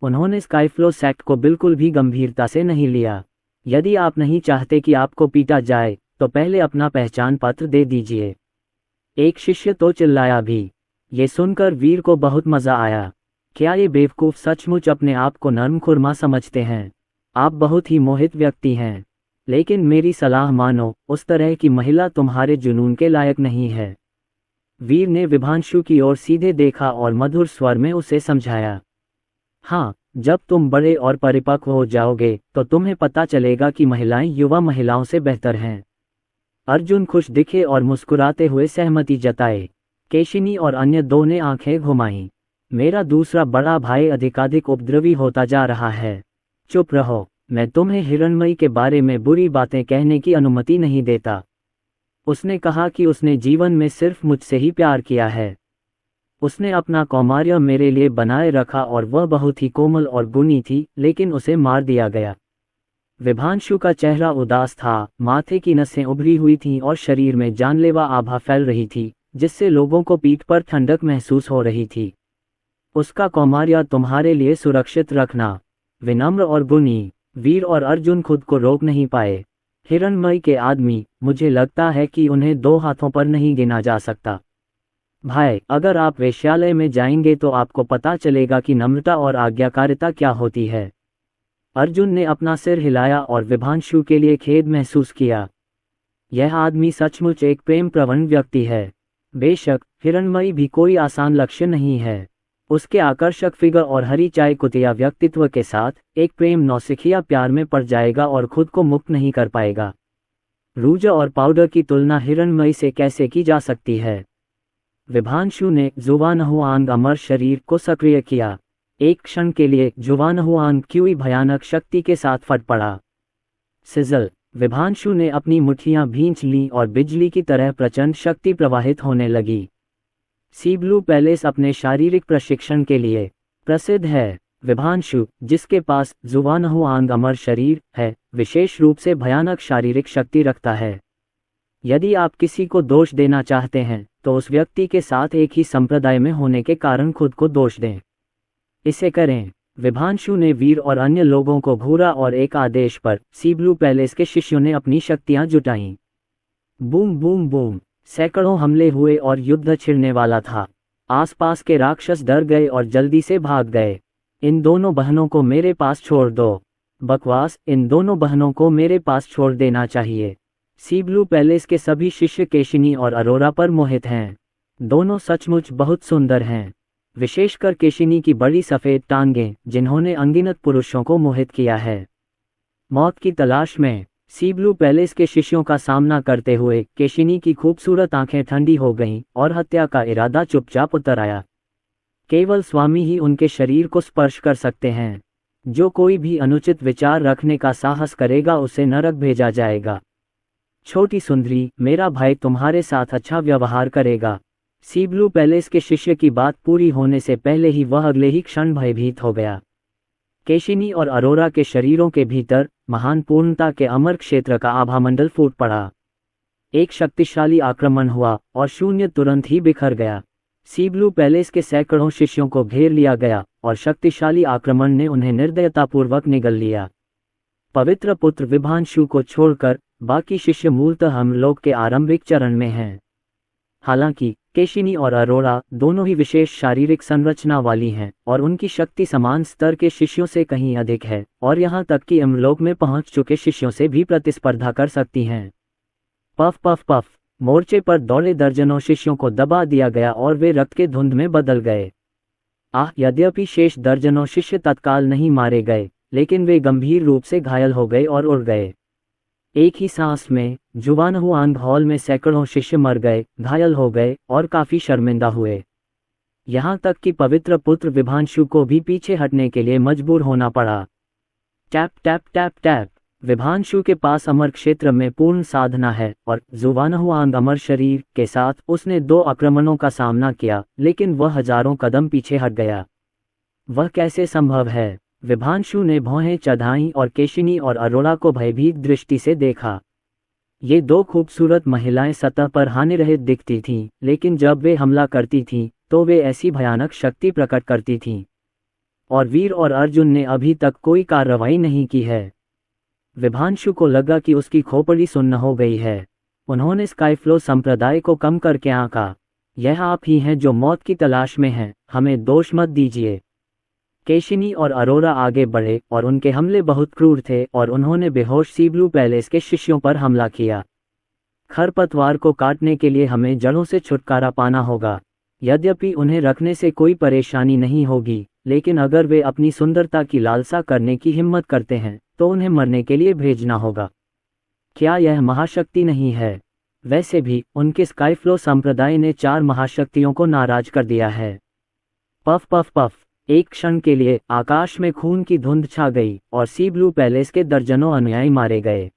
उन्होंने स्काईफ्लो सेक्ट को बिल्कुल भी गंभीरता से नहीं लिया। यदि आप नहीं चाहते कि आपको पीटा जाए, तो पहले अपना पहचान पत्र दे दीजिए। एक शिष्य तो चिल्लाया भी। ये सुनकर वीर को बहुत मजा आया। क्या ये बेवकूफ़ सचमुच अपने आप को नर्म खुरमा समझते हैं? आप बहुत ही मोहित व्यक्ति हैं, लेकिन मेरी सलाह मानो, उस तरह की महिला तुम्हारे जुनून के लायक नहीं है। वीर ने विभांशु की ओर सीधे देखा और मधुर स्वर में उसे समझाया। हाँ, जब तुम बड़े और परिपक्व हो जाओगे तो तुम्हें पता चलेगा कि महिलाएं युवा महिलाओं से बेहतर हैं। अर्जुन खुश दिखे और मुस्कुराते हुए सहमति जताए। केशिनी और अन्य 2 ने आंखें घुमाईं। मेरा दूसरा बड़ा भाई अधिकाधिक उपद्रवी होता जा रहा है। चुप रहो, मैं तुम्हें हिरण्मयी के बारे में बुरी बातें कहने की अनुमति नहीं देता। उसने कहा कि उसने जीवन में सिर्फ मुझसे ही प्यार किया है। उसने अपना कौमार्य मेरे लिए बनाए रखा और वह बहुत ही कोमल और गुणी थी, लेकिन उसे मार दिया गया। विभांशु का चेहरा उदास था, माथे की नसें उभरी हुई थीं और शरीर में जानलेवा आभा फैल रही थी, जिससे लोगों को पीठ पर ठंडक महसूस हो रही थी। उसका कौमार्य तुम्हारे लिए सुरक्षित रखना। विनम्र और गुणी। वीर और अर्जुन खुद को रोक नहीं पाए। हिरण्मयी के आदमी, मुझे लगता है कि उन्हें 2 हाथों पर नहीं गिना जा सकता। भाई, अगर आप वेश्यालय में जाएंगे तो आपको पता चलेगा कि नम्रता और आज्ञाकारिता क्या होती है। अर्जुन ने अपना सिर हिलाया और विभांशु के लिए खेद महसूस किया। यह आदमी सचमुच एक प्रेम प्रवण व्यक्ति है। बेशक, हिरण्मयी भी कोई आसान लक्ष्य नहीं है। उसके आकर्षक फिगर और हरी चाय कुतिया व्यक्तित्व के साथ एक प्रेम नौसिखिया प्यार में पड़ जाएगा और खुद को मुक्त नहीं कर पाएगा। रूज और पाउडर की तुलना हिरण्मयी से कैसे की जा सकती है? विभांशु ने जुवानहुआंग अमर शरीर को सक्रिय किया। एक क्षण के लिए जुवानहुआंग क्यूई भयानक शक्ति के साथ फट पड़ा। सिजल। विभांशु ने अपनी मुट्ठियां भींच लीं और बिजली की तरह प्रचंड शक्ति प्रवाहित होने लगी। सी ब्लू पैलेस अपने शारीरिक प्रशिक्षण के लिए प्रसिद्ध है। विभांशु, जिसके पास जुवानहुआंग अमर शरीर है, विशेष रूप से भयानक शारीरिक शक्ति रखता है। यदि आप किसी को दोष देना चाहते हैं, तो उस व्यक्ति के साथ एक ही संप्रदाय में होने के कारण खुद को दोष दें। इसे करें। विभांशु ने वीर और अन्य लोगों को घूरा और एक आदेश पर सी ब्लू पैलेस के शिष्यों ने अपनी शक्तियां जुटाईं। बूम बूम बूम, सैकड़ों हमले हुए और युद्ध छिड़ने वाला था। आसपास के राक्षस डर गए और जल्दी से भाग गए। इन दोनों बहनों को मेरे पास छोड़ दो। बकवास, इन दोनों बहनों को मेरे पास छोड़ देना चाहिए। सी ब्लू पैलेस के सभी शिष्य केशिनी और अरोरा पर मोहित हैं। दोनों सचमुच बहुत सुंदर हैं, विशेषकर केशिनी की बड़ी सफ़ेद टांगें, जिन्होंने अनगिनत पुरुषों को मोहित किया है। मौत की तलाश में सी ब्लू पैलेस के शिष्यों का सामना करते हुए केशिनी की खूबसूरत आंखें ठंडी हो गईं और हत्या का इरादा चुपचाप उतर आया। केवल स्वामी ही उनके शरीर को स्पर्श कर सकते हैं। जो कोई भी अनुचित विचार रखने का साहस करेगा उसे नरक भेजा जाएगा। छोटी सुंदरी, मेरा भाई तुम्हारे साथ अच्छा व्यवहार करेगा। सी ब्लू पैलेस के शिष्य की बात पूरी होने से पहले ही वह अगले ही क्षण भयभीत हो गया। केशिनी और अरोरा के शरीरों के भीतर महान पूर्णता के अमर क्षेत्र का आभामंडल फूट पड़ा। एक शक्तिशाली आक्रमण हुआ और शून्य तुरंत ही बिखर गया। सी ब्लू पैलेस के सैकड़ों शिष्यों को घेर लिया गया और शक्तिशाली आक्रमण ने उन्हें निर्दयतापूर्वक निगल लिया। पवित्र पुत्र विभांशु को छोड़कर बाकी शिष्य मूलतः हम लोग के आरंभिक चरण में हैं। हालांकि केशिनी और अरोरा दोनों ही विशेष शारीरिक संरचना वाली हैं और उनकी शक्ति समान स्तर के शिष्यों से कहीं अधिक है और यहाँ तक कि यमलोक में पहुंच चुके शिष्यों से भी प्रतिस्पर्धा कर सकती हैं। पफ पफ पफ, मोर्चे पर दौड़े दर्जनों शिष्यों को दबा दिया गया और वे रक्त के धुंध में बदल गए। यद्यपि शेष दर्जनों शिष्य तत्काल नहीं मारे गए, लेकिन वे गंभीर रूप से घायल हो गए और उड़ गए। एक ही सांस में जुवानहुआंग हॉल में सैकड़ों शिष्य मर गए, घायल हो गए और काफी शर्मिंदा हुए। यहाँ तक कि पवित्र पुत्र विभांशु को भी पीछे हटने के लिए मजबूर होना पड़ा। Tap tap tap tap. Vibhanshu के पास अमर क्षेत्र में पूर्ण साधना है और जुवानहुआंग अमर शरीर के साथ उसने 2 आक्रमणों का सामना किया, लेकिन वह हजारों कदम पीछे हट गया। वह कैसे संभव है? विभांशु ने भौहें चढ़ाईं और केशिनी और अरोरा को भयभीत दृष्टि से देखा। ये 2 खूबसूरत महिलाएं सतह पर हानिरहित दिखती थीं, लेकिन जब वे हमला करती थीं तो वे ऐसी भयानक शक्ति प्रकट करती थीं। और वीर और अर्जुन ने अभी तक कोई कार्रवाई नहीं की है। विभांशु को लगा कि उसकी खोपड़ी सुन्न हो गई है। उन्होंने स्काईफ्लो संप्रदाय को कम करके आंका। यह आप ही हैं जो मौत की तलाश में हैं, हमें दोष मत दीजिए। केशिनी और अरोरा आगे बढ़े और उनके हमले बहुत क्रूर थे और उन्होंने बेहोश सी ब्लू पैलेस के शिष्यों पर हमला किया। खरपतवार को काटने के लिए हमें जड़ों से छुटकारा पाना होगा। यद्यपि उन्हें रखने से कोई परेशानी नहीं होगी, लेकिन अगर वे अपनी सुंदरता की लालसा करने की हिम्मत करते हैं तो उन्हें मरने के लिए भेजना होगा। क्या यह महाशक्ति नहीं है? वैसे भी उनके स्काईफ्लो संप्रदाय ने 4 महाशक्तियों को नाराज कर दिया है। Puff puff puff. एक क्षण के लिए आकाश में खून की धुंध छा गई और सी ब्लू पैलेस के दर्जनों अनुयायी मारे गए।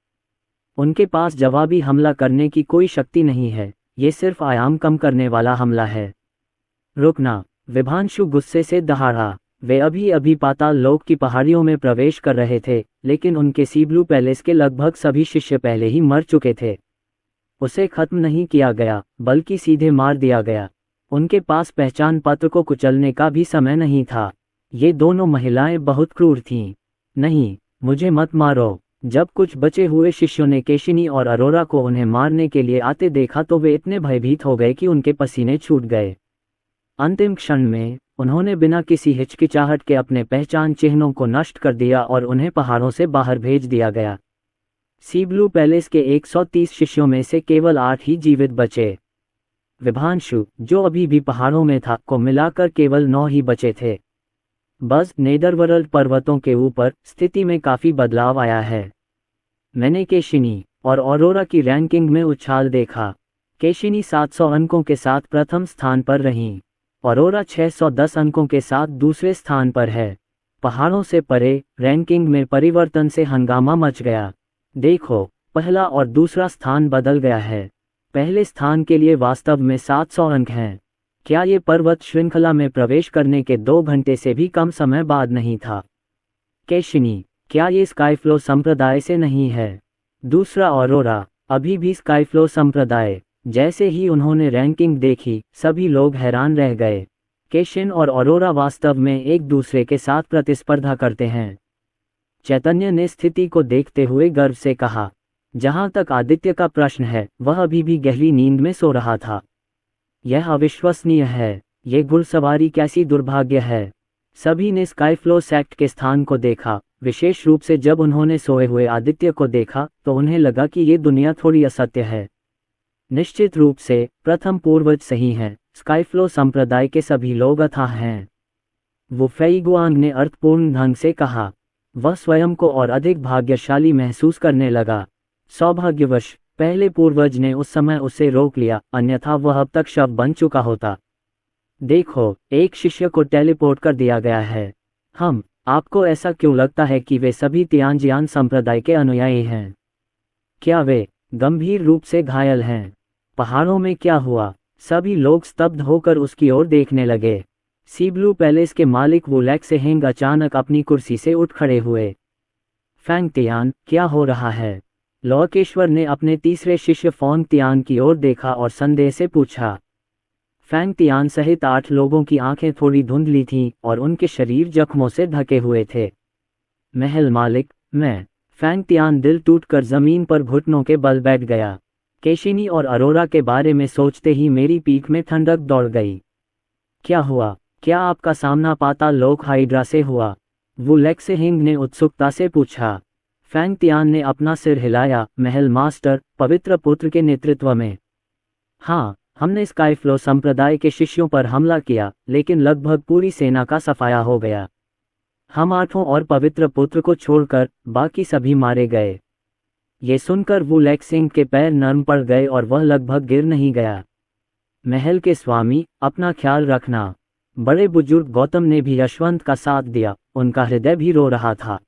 उनके पास जवाबी हमला करने की कोई शक्ति नहीं है, ये सिर्फ आयाम कम करने वाला हमला है। रुकना! विभांशु गुस्से से दहाड़ा। वे अभी अभी पाताल लोक की पहाड़ियों में प्रवेश कर रहे थे, लेकिन उनके सी ब्लू पैलेस के लगभग सभी शिष्य पहले ही मर चुके थे। उसे खत्म नहीं किया गया, बल्कि सीधे मार दिया गया। उनके पास पहचान पत्र को कुचलने का भी समय नहीं था। ये दोनों महिलाएं बहुत क्रूर थीं। नहीं, मुझे मत मारो। जब कुछ बचे हुए शिष्यों ने केशिनी और अरोरा को उन्हें मारने के लिए आते देखा तो वे इतने भयभीत हो गए कि उनके पसीने छूट गए। अंतिम क्षण में उन्होंने बिना किसी हिचकिचाहट के अपने पहचान चिन्हों को नष्ट कर दिया और उन्हें पहाड़ों से बाहर भेज दिया गया। सी ब्लू पैलेस के 130 शिष्यों में से केवल 8 ही जीवित बचे। विभांशु, जो अभी भी पहाड़ों में था, को मिलाकर केवल 9 ही बचे थे। बस नेदरवर्ल्ड पर्वतों के ऊपर स्थिति में काफी बदलाव आया है। मैंने केशिनी और ऑरोरा की रैंकिंग में उछाल देखा। केशिनी 700 अंकों के साथ प्रथम स्थान पर रहीं। ऑरोरा 610 अंकों के साथ दूसरे स्थान पर है। पहाड़ों से परे रैंकिंग में परिवर्तन से हंगामा मच गया। देखो, पहला और दूसरा स्थान बदल गया है। पहले स्थान के लिए वास्तव में 700 अंक हैं। क्या ये पर्वत श्रृंखला में प्रवेश करने के 2 घंटे से भी कम समय बाद नहीं था? केशिनी, क्या ये स्काईफ्लो संप्रदाय से नहीं है? दूसरा ऑरोरा, अभी भी स्काईफ्लो संप्रदाय। जैसे ही उन्होंने रैंकिंग देखी, सभी लोग हैरान रह गए। केशिन और ऑरोरा वास्तव में एक दूसरे के साथ प्रतिस्पर्धा करते हैं। चैतन्य ने स्थिति को देखते हुए गर्व से कहा। जहां तक आदित्य का प्रश्न है, वह अभी भी गहरी नींद में सो रहा था। यह अविश्वसनीय है। ये घुड़सवारी कैसी दुर्भाग्य है। सभी ने स्काईफ्लो सेक्ट के स्थान को देखा। विशेष रूप से जब उन्होंने सोए हुए आदित्य को देखा तो उन्हें लगा कि ये दुनिया थोड़ी असत्य है। निश्चित रूप से प्रथम पूर्वज सही हैं। स्काईफ्लो संप्रदाय के सभी लोग अथाह हैं। वो फेईगुआंग ने अर्थपूर्ण ढंग से कहा। वह स्वयं को और अधिक भाग्यशाली महसूस करने लगा। सौभाग्यवश पहले पूर्वज ने उस समय उसे रोक लिया, अन्यथा वह अब तक शव बन चुका होता। देखो, एक शिष्य को टेलीपोर्ट कर दिया गया है। आपको ऐसा क्यों लगता है कि वे सभी तियानजियान संप्रदाय के अनुयायी हैं? क्या वे गंभीर रूप से घायल हैं? पहाड़ों में क्या हुआ? सभी लोग स्तब्ध होकर उसकी ओर देखने लगे। सी ब्लू पैलेस के मालिक वुलैक सेहेंग अचानक अपनी कुर्सी से उठ खड़े हुए। फैंग तियान, क्या हो रहा है? लोकेश्वर ने अपने तीसरे शिष्य फोंग तियान की ओर देखा और संदेह से पूछा। फैंग तियान सहित 8 लोगों की आंखें थोड़ी धुंधली थीं और उनके शरीर जख्मों से ढके हुए थे। महल मालिक, मैं फैंग तियान दिल टूटकर जमीन पर घुटनों के बल बैठ गया। केशिनी और अरोरा के बारे में सोचते ही मेरी पीठ में ठंडक दौड़ गई। क्या हुआ? क्या आपका सामना पाताल लोक हाइड्रा से हुआ? वू लेक्सेहिंग ने उत्सुकता से पूछा। फैंग तियान ने अपना सिर हिलाया। महल मास्टर, पवित्र पुत्र के नेतृत्व में। हाँ, हमने स्काईफ्लो संप्रदाय के शिष्यों पर हमला किया, लेकिन लगभग पूरी सेना का सफाया हो गया। हम 8 और पवित्र पुत्र को छोड़कर बाकी सभी मारे गए। ये सुनकर वू लेक्सिंग के पैर नर्म पड़ गए और वह लगभग गिर नहीं गया। महल के स्वामी, अपना ख्याल रखना। बड़े बुजुर्ग गौतम ने भी यशवंत का साथ दिया, उनका हृदय भी रो रहा था।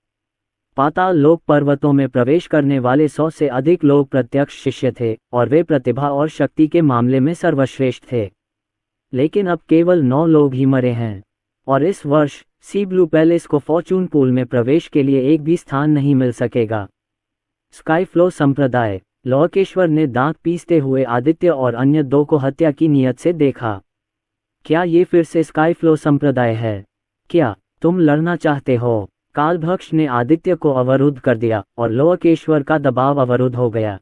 पाताल लोक पर्वतों में प्रवेश करने वाले 100 से अधिक लोग प्रत्यक्ष शिष्य थे और वे प्रतिभा और शक्ति के मामले में सर्वश्रेष्ठ थे। लेकिन अब केवल 9 लोग ही मरे हैं, और इस वर्ष सी ब्लू पैलेस को फॉर्चून पूल में प्रवेश के लिए एक भी स्थान नहीं मिल सकेगा। स्काईफ्लो संप्रदाय। लोकेश्वर ने दांत पीसते हुए आदित्य और अन्य 2 को हत्या की नीयत से देखा। क्या ये फिर से स्काईफ्लो संप्रदाय है? क्या तुम लड़ना चाहते हो? कालभक्ष ने आदित्य को अवरुद्ध कर दिया और लोकेश्वर का दबाव अवरुद्ध हो गया।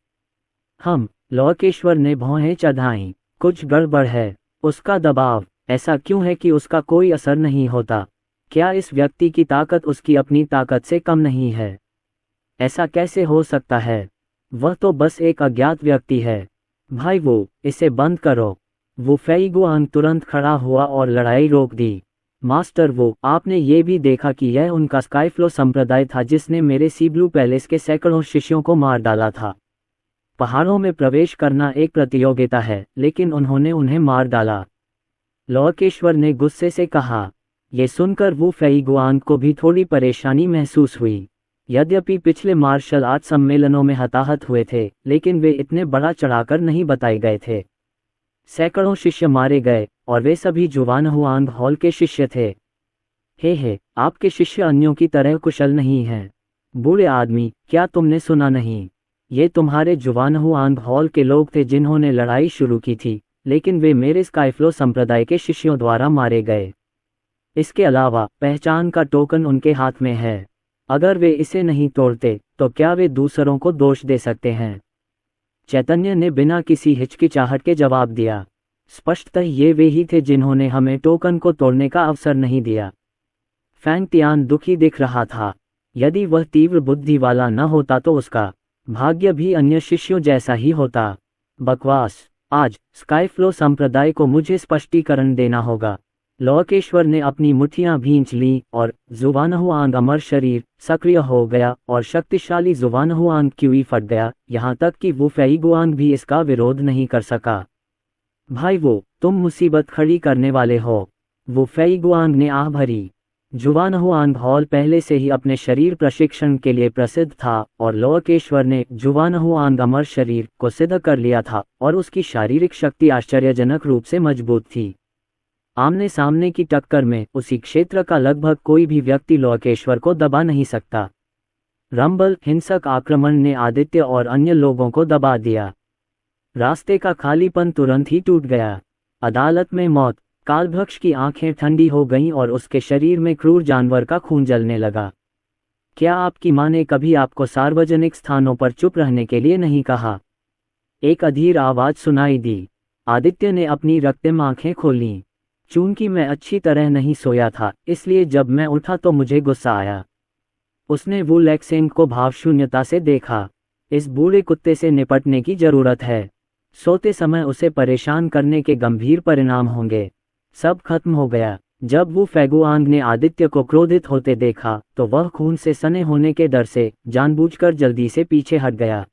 लोकेश्वर ने भौहें चढ़ाईं। कुछ गड़बड़ है। उसका दबाव ऐसा क्यों है कि उसका कोई असर नहीं होता? क्या इस व्यक्ति की ताकत उसकी अपनी ताकत से कम नहीं है? ऐसा कैसे हो सकता है? वह तो बस एक अज्ञात व्यक्ति है। भाई वो, इसे बंद करो। वो फेईगुआन तुरंत खड़ा हुआ और लड़ाई रोक दी। मास्टर वो, आपने ये भी देखा कि यह उनका स्काईफ्लो संप्रदाय था जिसने मेरे सी ब्लू पैलेस के सैकड़ों शिष्यों को मार डाला था। पहाड़ों में प्रवेश करना एक प्रतियोगिता है, लेकिन उन्होंने उन्हें मार डाला। लोकेश्वर ने गुस्से से कहा। ये सुनकर वू फेईगुआन को भी थोड़ी परेशानी महसूस हुई। यद्यपि पिछले मार्शल आर्ट सम्मेलनों में हताहत हुए थे, लेकिन वे इतने बड़ा चढ़ाकर नहीं बताए गए थे। सैकड़ों शिष्य मारे गए और वे सभी जुवानहुआंग हॉल के शिष्य थे। हे, आपके शिष्य अन्यों की तरह कुशल नहीं हैं। बूढ़े आदमी, क्या तुमने सुना नहीं? ये तुम्हारे जुवानहुआंग हॉल के लोग थे जिन्होंने लड़ाई शुरू की थी, लेकिन वे मेरे स्काईफ्लो संप्रदाय के शिष्यों द्वारा मारे गए। इसके अलावा पहचान का टोकन उनके हाथ में है। अगर वे इसे नहीं तोड़ते तो क्या वे दूसरों को दोष दे सकते हैं? चैतन्य ने बिना किसी हिचकिचाहट के जवाब दिया। स्पष्टतः ये वे ही थे जिन्होंने हमें टोकन को तोड़ने का अवसर नहीं दिया। फैंग तियान दुखी दिख रहा था। यदि वह तीव्र बुद्धि वाला न होता तो उसका भाग्य भी अन्य शिष्यों जैसा ही होता। बकवास। आज स्काईफ्लो संप्रदाय को मुझे स्पष्टीकरण देना होगा। लोकेश्वर ने अपनी मुट्ठियां भींच लीं और जुवानहुआंग अमर शरीर सक्रिय हो गया और शक्तिशाली जुवानहुआंग क्यूई फट गया, यहाँ तक कि वो फेईगुआंग भी इसका विरोध नहीं कर सका। भाई वो, तुम मुसीबत खड़ी करने वाले हो। वो फेईगुआंग ने आह भरी। जुवानहुआंग हॉल पहले से ही अपने शरीर प्रशिक्षण के लिए प्रसिद्ध था और लोकेश्वर ने जुवानहुआंग अमर शरीर को सिद्ध कर लिया था और उसकी शारीरिक शक्ति आश्चर्यजनक रूप से मजबूत थी। आमने सामने की टक्कर में उसी क्षेत्र का लगभग कोई भी व्यक्ति लोकेश्वर को दबा नहीं सकता। रंबल हिंसक आक्रमण ने आदित्य और अन्य लोगों को दबा दिया। रास्ते का खालीपन तुरंत ही टूट गया। अदालत में मौत। कालभक्ष की आंखें ठंडी हो गईं और उसके शरीर में क्रूर जानवर का खून जलने लगा। क्या आपकी मां ने कभी आपको सार्वजनिक स्थानों पर चुप रहने के लिए नहीं कहा? एक अधीर आवाज सुनाई दी। आदित्य ने अपनी रक्तम आंखें खोलीं। चूंकि मैं अच्छी तरह नहीं सोया था, इसलिए जब मैं उठा तो मुझे गुस्सा आया। उसने वू लेक्सेंग को भावशून्यता से देखा। इस बूढ़े कुत्ते से निपटने की जरूरत है। सोते समय उसे परेशान करने के गंभीर परिणाम होंगे। सब खत्म हो गया। जब वू फेगुआंग ने आदित्य को क्रोधित होते देखा तो वह खून से सने होने के डर से जानबूझकर जल्दी से पीछे हट गया,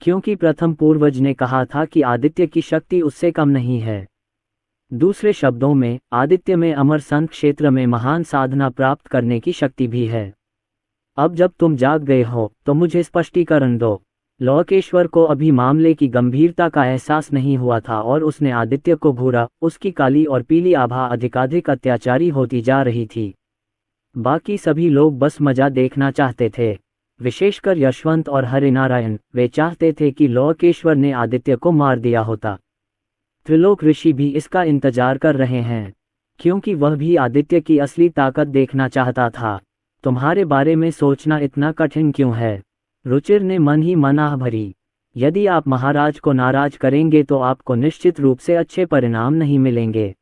क्योंकि प्रथम पूर्वज ने कहा था कि आदित्य की शक्ति उससे कम नहीं है। दूसरे शब्दों में, आदित्य में अमर संत क्षेत्र में महान साधना प्राप्त करने की शक्ति भी है। अब जब तुम जाग गए हो तो मुझे स्पष्टीकरण दो। लोकेश्वर को अभी मामले की गंभीरता का एहसास नहीं हुआ था और उसने आदित्य को घूरा। उसकी काली और पीली आभा अधिकाधिक अत्याचारी होती जा रही थी। बाकी सभी लोग बस मजा देखना चाहते थे, विशेषकर यशवंत और हरिनारायण। वे चाहते थे कि लोकेश्वर ने आदित्य को मार दिया होता। त्रिलोक ऋषि भी इसका इंतजार कर रहे हैं, क्योंकि वह भी आदित्य की असली ताकत देखना चाहता था। तुम्हारे बारे में सोचना इतना कठिन क्यों है? रुचिर ने मन ही मन आह भरी। यदि आप महाराज को नाराज करेंगे तो आपको निश्चित रूप से अच्छे परिणाम नहीं मिलेंगे।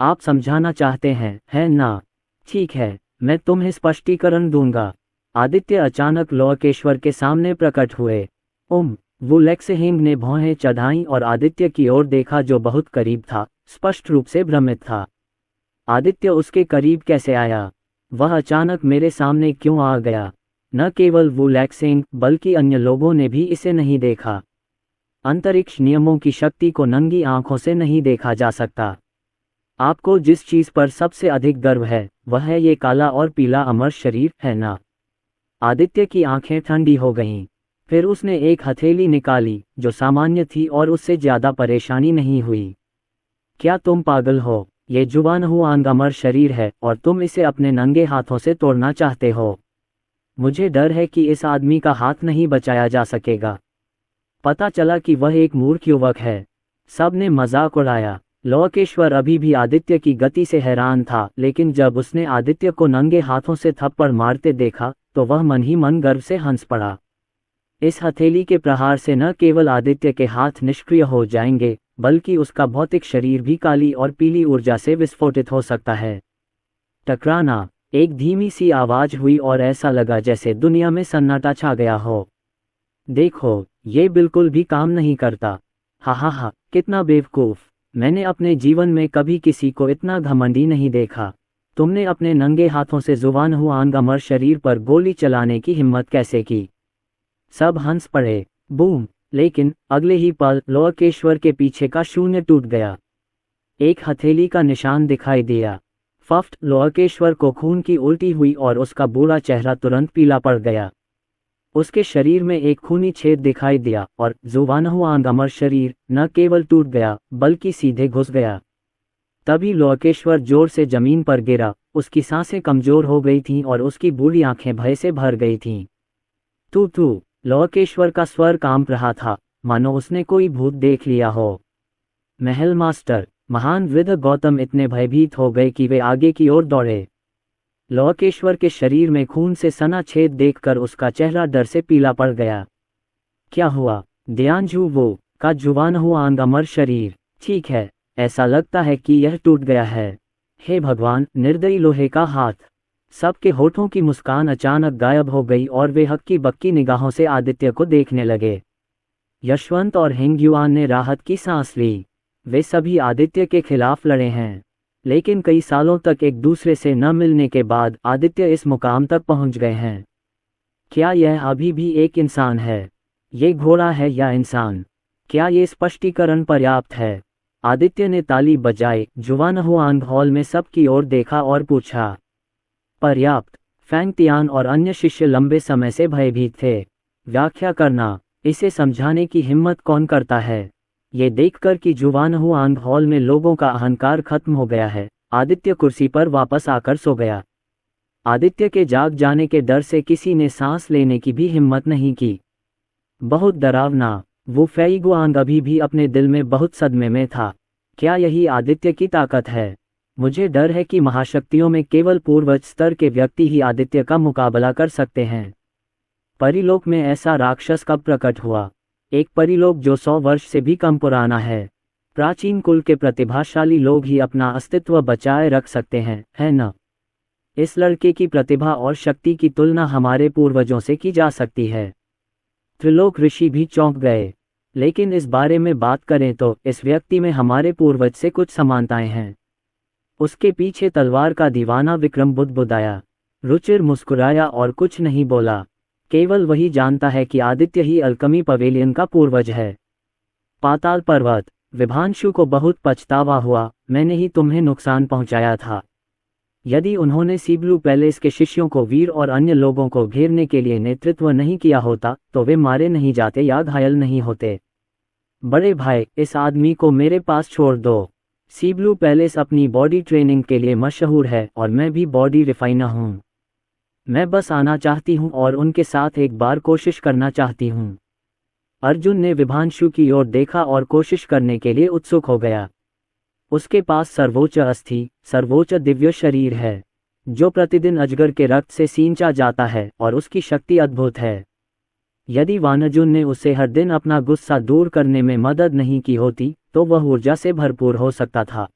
आप समझाना चाहते हैं, है ना? ठीक है, मैं तुम्हें स्पष्टीकरण दूंगा। आदित्य अचानक लोकेश्वर के सामने प्रकट हुए। वो लेक्सहेम ने भौहें चढ़ाईं और आदित्य की ओर देखा जो बहुत करीब था, स्पष्ट रूप से भ्रमित था। आदित्य उसके करीब कैसे आया? वह अचानक मेरे सामने क्यों आ गया? न केवल वो लेक्सेंग बल्कि अन्य लोगों ने भी इसे नहीं देखा। अंतरिक्ष नियमों की शक्ति को नंगी आंखों से नहीं देखा जा सकता। आपको जिस चीज पर सबसे अधिक गर्व है वह है ये काला और पीला अमर शरीर, है ना? आदित्य की आंखें ठंडी हो गईं। फिर उसने एक हथेली निकाली जो सामान्य थी और उससे ज्यादा परेशानी नहीं हुई। क्या तुम पागल हो? ये जुबान हुआंग अमर शरीर है और तुम इसे अपने नंगे हाथों से तोड़ना चाहते हो। मुझे डर है कि इस आदमी का हाथ नहीं बचाया जा सकेगा। पता चला कि वह एक मूर्ख युवक है। सब ने मजाक उड़ाया। लोकेश्वर अभी भी आदित्य की गति से हैरान था, लेकिन जब उसने आदित्य को नंगे हाथों से थप्पड़ मारते देखा तो वह मन ही मन गर्व से हंस पड़ा। इस हथेली के प्रहार से न केवल आदित्य के हाथ निष्क्रिय हो जाएंगे बल्कि उसका भौतिक शरीर भी काली और पीली ऊर्जा से विस्फोटित हो सकता है। टकराना, एक धीमी सी आवाज हुई और ऐसा लगा जैसे दुनिया में सन्नाटा छा गया हो। देखो, ये बिल्कुल भी काम नहीं करता। हा हा हा, कितना बेवकूफ। मैंने अपने जीवन में कभी किसी को इतना घमंडी नहीं देखा। तुमने अपने नंगे हाथों से जुबान हुआंग अमर शरीर पर गोली चलाने की हिम्मत कैसे की? सब हंस पड़े। बूम! लेकिन अगले ही पल लोकेश्वर के पीछे का शून्य टूट गया। एक हथेली का निशान दिखाई दिया। फफ्ट! लोकेश्वर को खून की उल्टी हुई और उसका बूढ़ा चेहरा तुरंत पीला पड़ गया। उसके शरीर में एक खूनी छेद दिखाई दिया और जुबान हुआंग अमर शरीर न केवल टूट गया बल्कि सीधे घुस गया। तभी लोकेश्वर जोर से जमीन पर गिरा। उसकी सांसें कमजोर हो गई थीं और उसकी बूढ़ी आंखें भय से भर गई थीं। तू लोकेश्वर का स्वर कांप रहा था, मानो उसने कोई भूत देख लिया हो। महल मास्टर, महान वृद्ध गौतम इतने भयभीत हो गए कि वे आगे की ओर दौड़े। लोकेश्वर के शरीर में खून से सना छेद देखकर उसका चेहरा डर से पीला पड़ गया। क्या हुआ? दयानजू वो का जुबान हुआंग अमर शरीर। ठीक है, ऐसा लगता है कि यह टूट गया है। हे भगवान, निर्दयी लोहे का हाथ। सबके होठों की मुस्कान अचानक गायब हो गई और वे हक्की बक्की निगाहों से आदित्य को देखने लगे। यशवंत और हेंगयुआन ने राहत की सांस ली। वे सभी आदित्य के खिलाफ लड़े हैं, लेकिन कई सालों तक एक दूसरे से न मिलने के बाद आदित्य इस मुकाम तक पहुंच गए हैं। क्या यह अभी भी एक इंसान है? ये घोड़ा है या इंसान? क्या ये स्पष्टीकरण पर्याप्त है? आदित्य ने ताली बजाई, जुबान हुआंग हॉल में सबकी ओर देखा और पूछा। पर्याप्त। फैंग तियान और अन्य शिष्य लंबे समय से भयभीत थे। व्याख्या करना, इसे समझाने की हिम्मत कौन करता है? ये देखकर कि जुबान हुआंग हॉल में लोगों का अहंकार खत्म हो गया है, आदित्य कुर्सी पर वापस आकर सो गया। आदित्य के जाग जाने के डर से किसी ने सांस लेने की भी हिम्मत नहीं की। बहुत डरावना। वो फेईगुआंग अभी भी अपने दिल में बहुत सदमे में था। क्या यही आदित्य की ताकत है? मुझे डर है कि महाशक्तियों में केवल पूर्वज स्तर के व्यक्ति ही आदित्य का मुकाबला कर सकते हैं। परिलोक में ऐसा राक्षस कब प्रकट हुआ? एक परिलोक जो 100 वर्ष से भी कम पुराना है। प्राचीन कुल के प्रतिभाशाली लोग ही अपना अस्तित्व बचाए रख सकते हैं, है न? इस लड़के की प्रतिभा और शक्ति की तुलना हमारे पूर्वजों से की जा सकती है। त्रिलोक ऋषि भी चौंक गए। लेकिन इस बारे में बात करें तो इस व्यक्ति में हमारे पूर्वज से कुछ समानताएं हैं। उसके पीछे तलवार का दीवाना विक्रम बुदबुदाया। रुचिर मुस्कुराया और कुछ नहीं बोला। केवल वही जानता है कि आदित्य ही अल्कमी पवेलियन का पूर्वज है। पाताल पर्वत, विभांशु को बहुत पछतावा हुआ, मैंने ही तुम्हें नुकसान पहुंचाया था। यदि उन्होंने सीब्लू पैलेस के शिष्यों को वीर और अन्य लोगों को घेरने के लिए नेतृत्व नहीं किया होता तो वे मारे नहीं जाते या घायल नहीं होते। बड़े भाई, इस आदमी को मेरे पास छोड़ दो। सीब्लू पैलेस अपनी बॉडी ट्रेनिंग के लिए मशहूर है और मैं भी बॉडी रिफाइनर हूँ। मैं बस आना चाहती हूँ और उनके साथ एक बार कोशिश करना चाहती हूँ। अर्जुन ने विभांशु की ओर देखा और कोशिश करने के लिए उत्सुक हो गया। उसके पास सर्वोच्च अस्थि, सर्वोच्च दिव्य शरीर है, जो प्रतिदिन अजगर के रक्त से सींचा जाता है और उसकी शक्ति अद्भुत है। यदि वानजुन ने उसे हर दिन अपना गुस्सा दूर करने में मदद नहीं की होती तो वह ऊर्जा से भरपूर हो सकता था।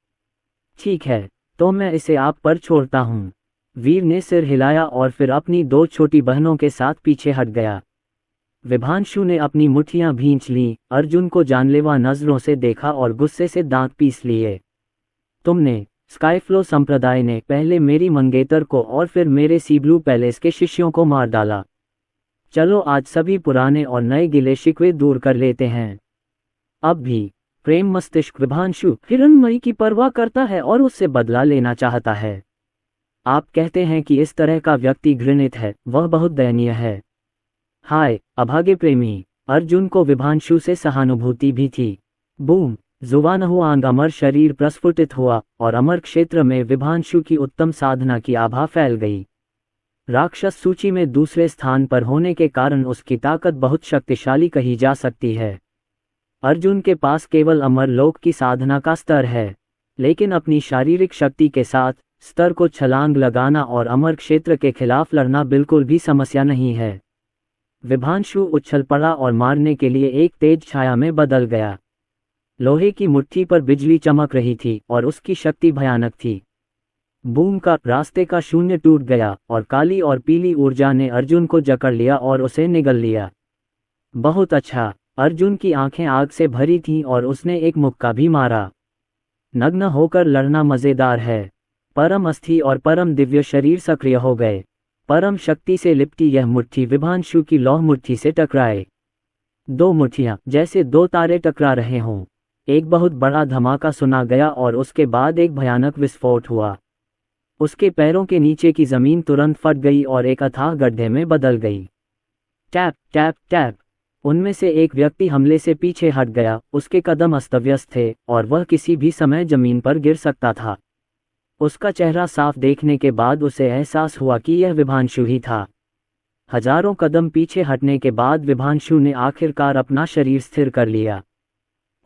ठीक है, तो मैं इसे आप पर छोड़ता हूँ। वीर ने सिर हिलाया और फिर अपनी 2 छोटी बहनों के साथ पीछे हट गया। विभांशु ने अपनी मुट्ठियां भींच लीं, अर्जुन को जानलेवा नजरों से देखा और गुस्से से दांत पीस लिए। तुमने, स्काईफ्लो संप्रदाय ने पहले मेरी मंगेतर को और फिर मेरे सीब्लू पैलेस के शिष्यों को मार डाला। चलो आज सभी पुराने और नए गिले शिकवे दूर कर लेते हैं। अब भी प्रेम मस्तिष्क विभांशु हिरण्मयी की परवाह करता है और उससे बदला लेना चाहता है। आप कहते हैं कि इस तरह का व्यक्ति घृणित है, वह बहुत दयनीय है। हाय अभागे प्रेमी, अर्जुन को विभांशु से सहानुभूति भी थी। बूम, जुवानहुआंग अमर शरीर प्रस्फुटित हुआ और अमर क्षेत्र में विभांशु की उत्तम साधना की आभा फैल गई। राक्षस सूची में दूसरे स्थान पर होने के कारण उसकी ताकत बहुत शक्तिशाली कही जा सकती है। अर्जुन के पास केवल अमर लोक की साधना का स्तर है, लेकिन अपनी शारीरिक शक्ति के साथ स्तर को छलांग लगाना और अमर क्षेत्र के खिलाफ लड़ना बिल्कुल भी समस्या नहीं है। विभांशु उछल पड़ा और मारने के लिए एक तेज छाया में बदल गया। लोहे की मुट्ठी पर बिजली चमक रही थी और उसकी शक्ति भयानक थी। बूम का रास्ते का शून्य टूट गया और काली और पीली ऊर्जा ने अर्जुन को जकड़ लिया और उसे निगल लिया। बहुत अच्छा, अर्जुन की आंखें आग से भरी थीं और उसने एक मुक्का भी मारा। नग्न होकर लड़ना मजेदार है। परम अस्थि और परम दिव्य शरीर सक्रिय हो गए। परम शक्ति से लिपटी यह मुट्ठी विभांशु की लौह मुट्ठी से टकराए। 2 मुट्ठियां जैसे 2 तारे टकरा रहे हों। एक बहुत बड़ा धमाका सुना गया और उसके बाद एक भयानक विस्फोट हुआ। उसके पैरों के नीचे की जमीन तुरंत फट गई और एक अथाह गड्ढे में बदल गई। टैप टैप टैप, उनमें से एक व्यक्ति हमले से पीछे हट गया। उसके कदम अस्तव्यस्त थे और वह किसी भी समय जमीन पर गिर सकता था। उसका चेहरा साफ देखने के बाद उसे एहसास हुआ कि यह विभांशु ही था। हजारों कदम पीछे हटने के बाद विभांशु ने आखिरकार अपना शरीर स्थिर कर लिया।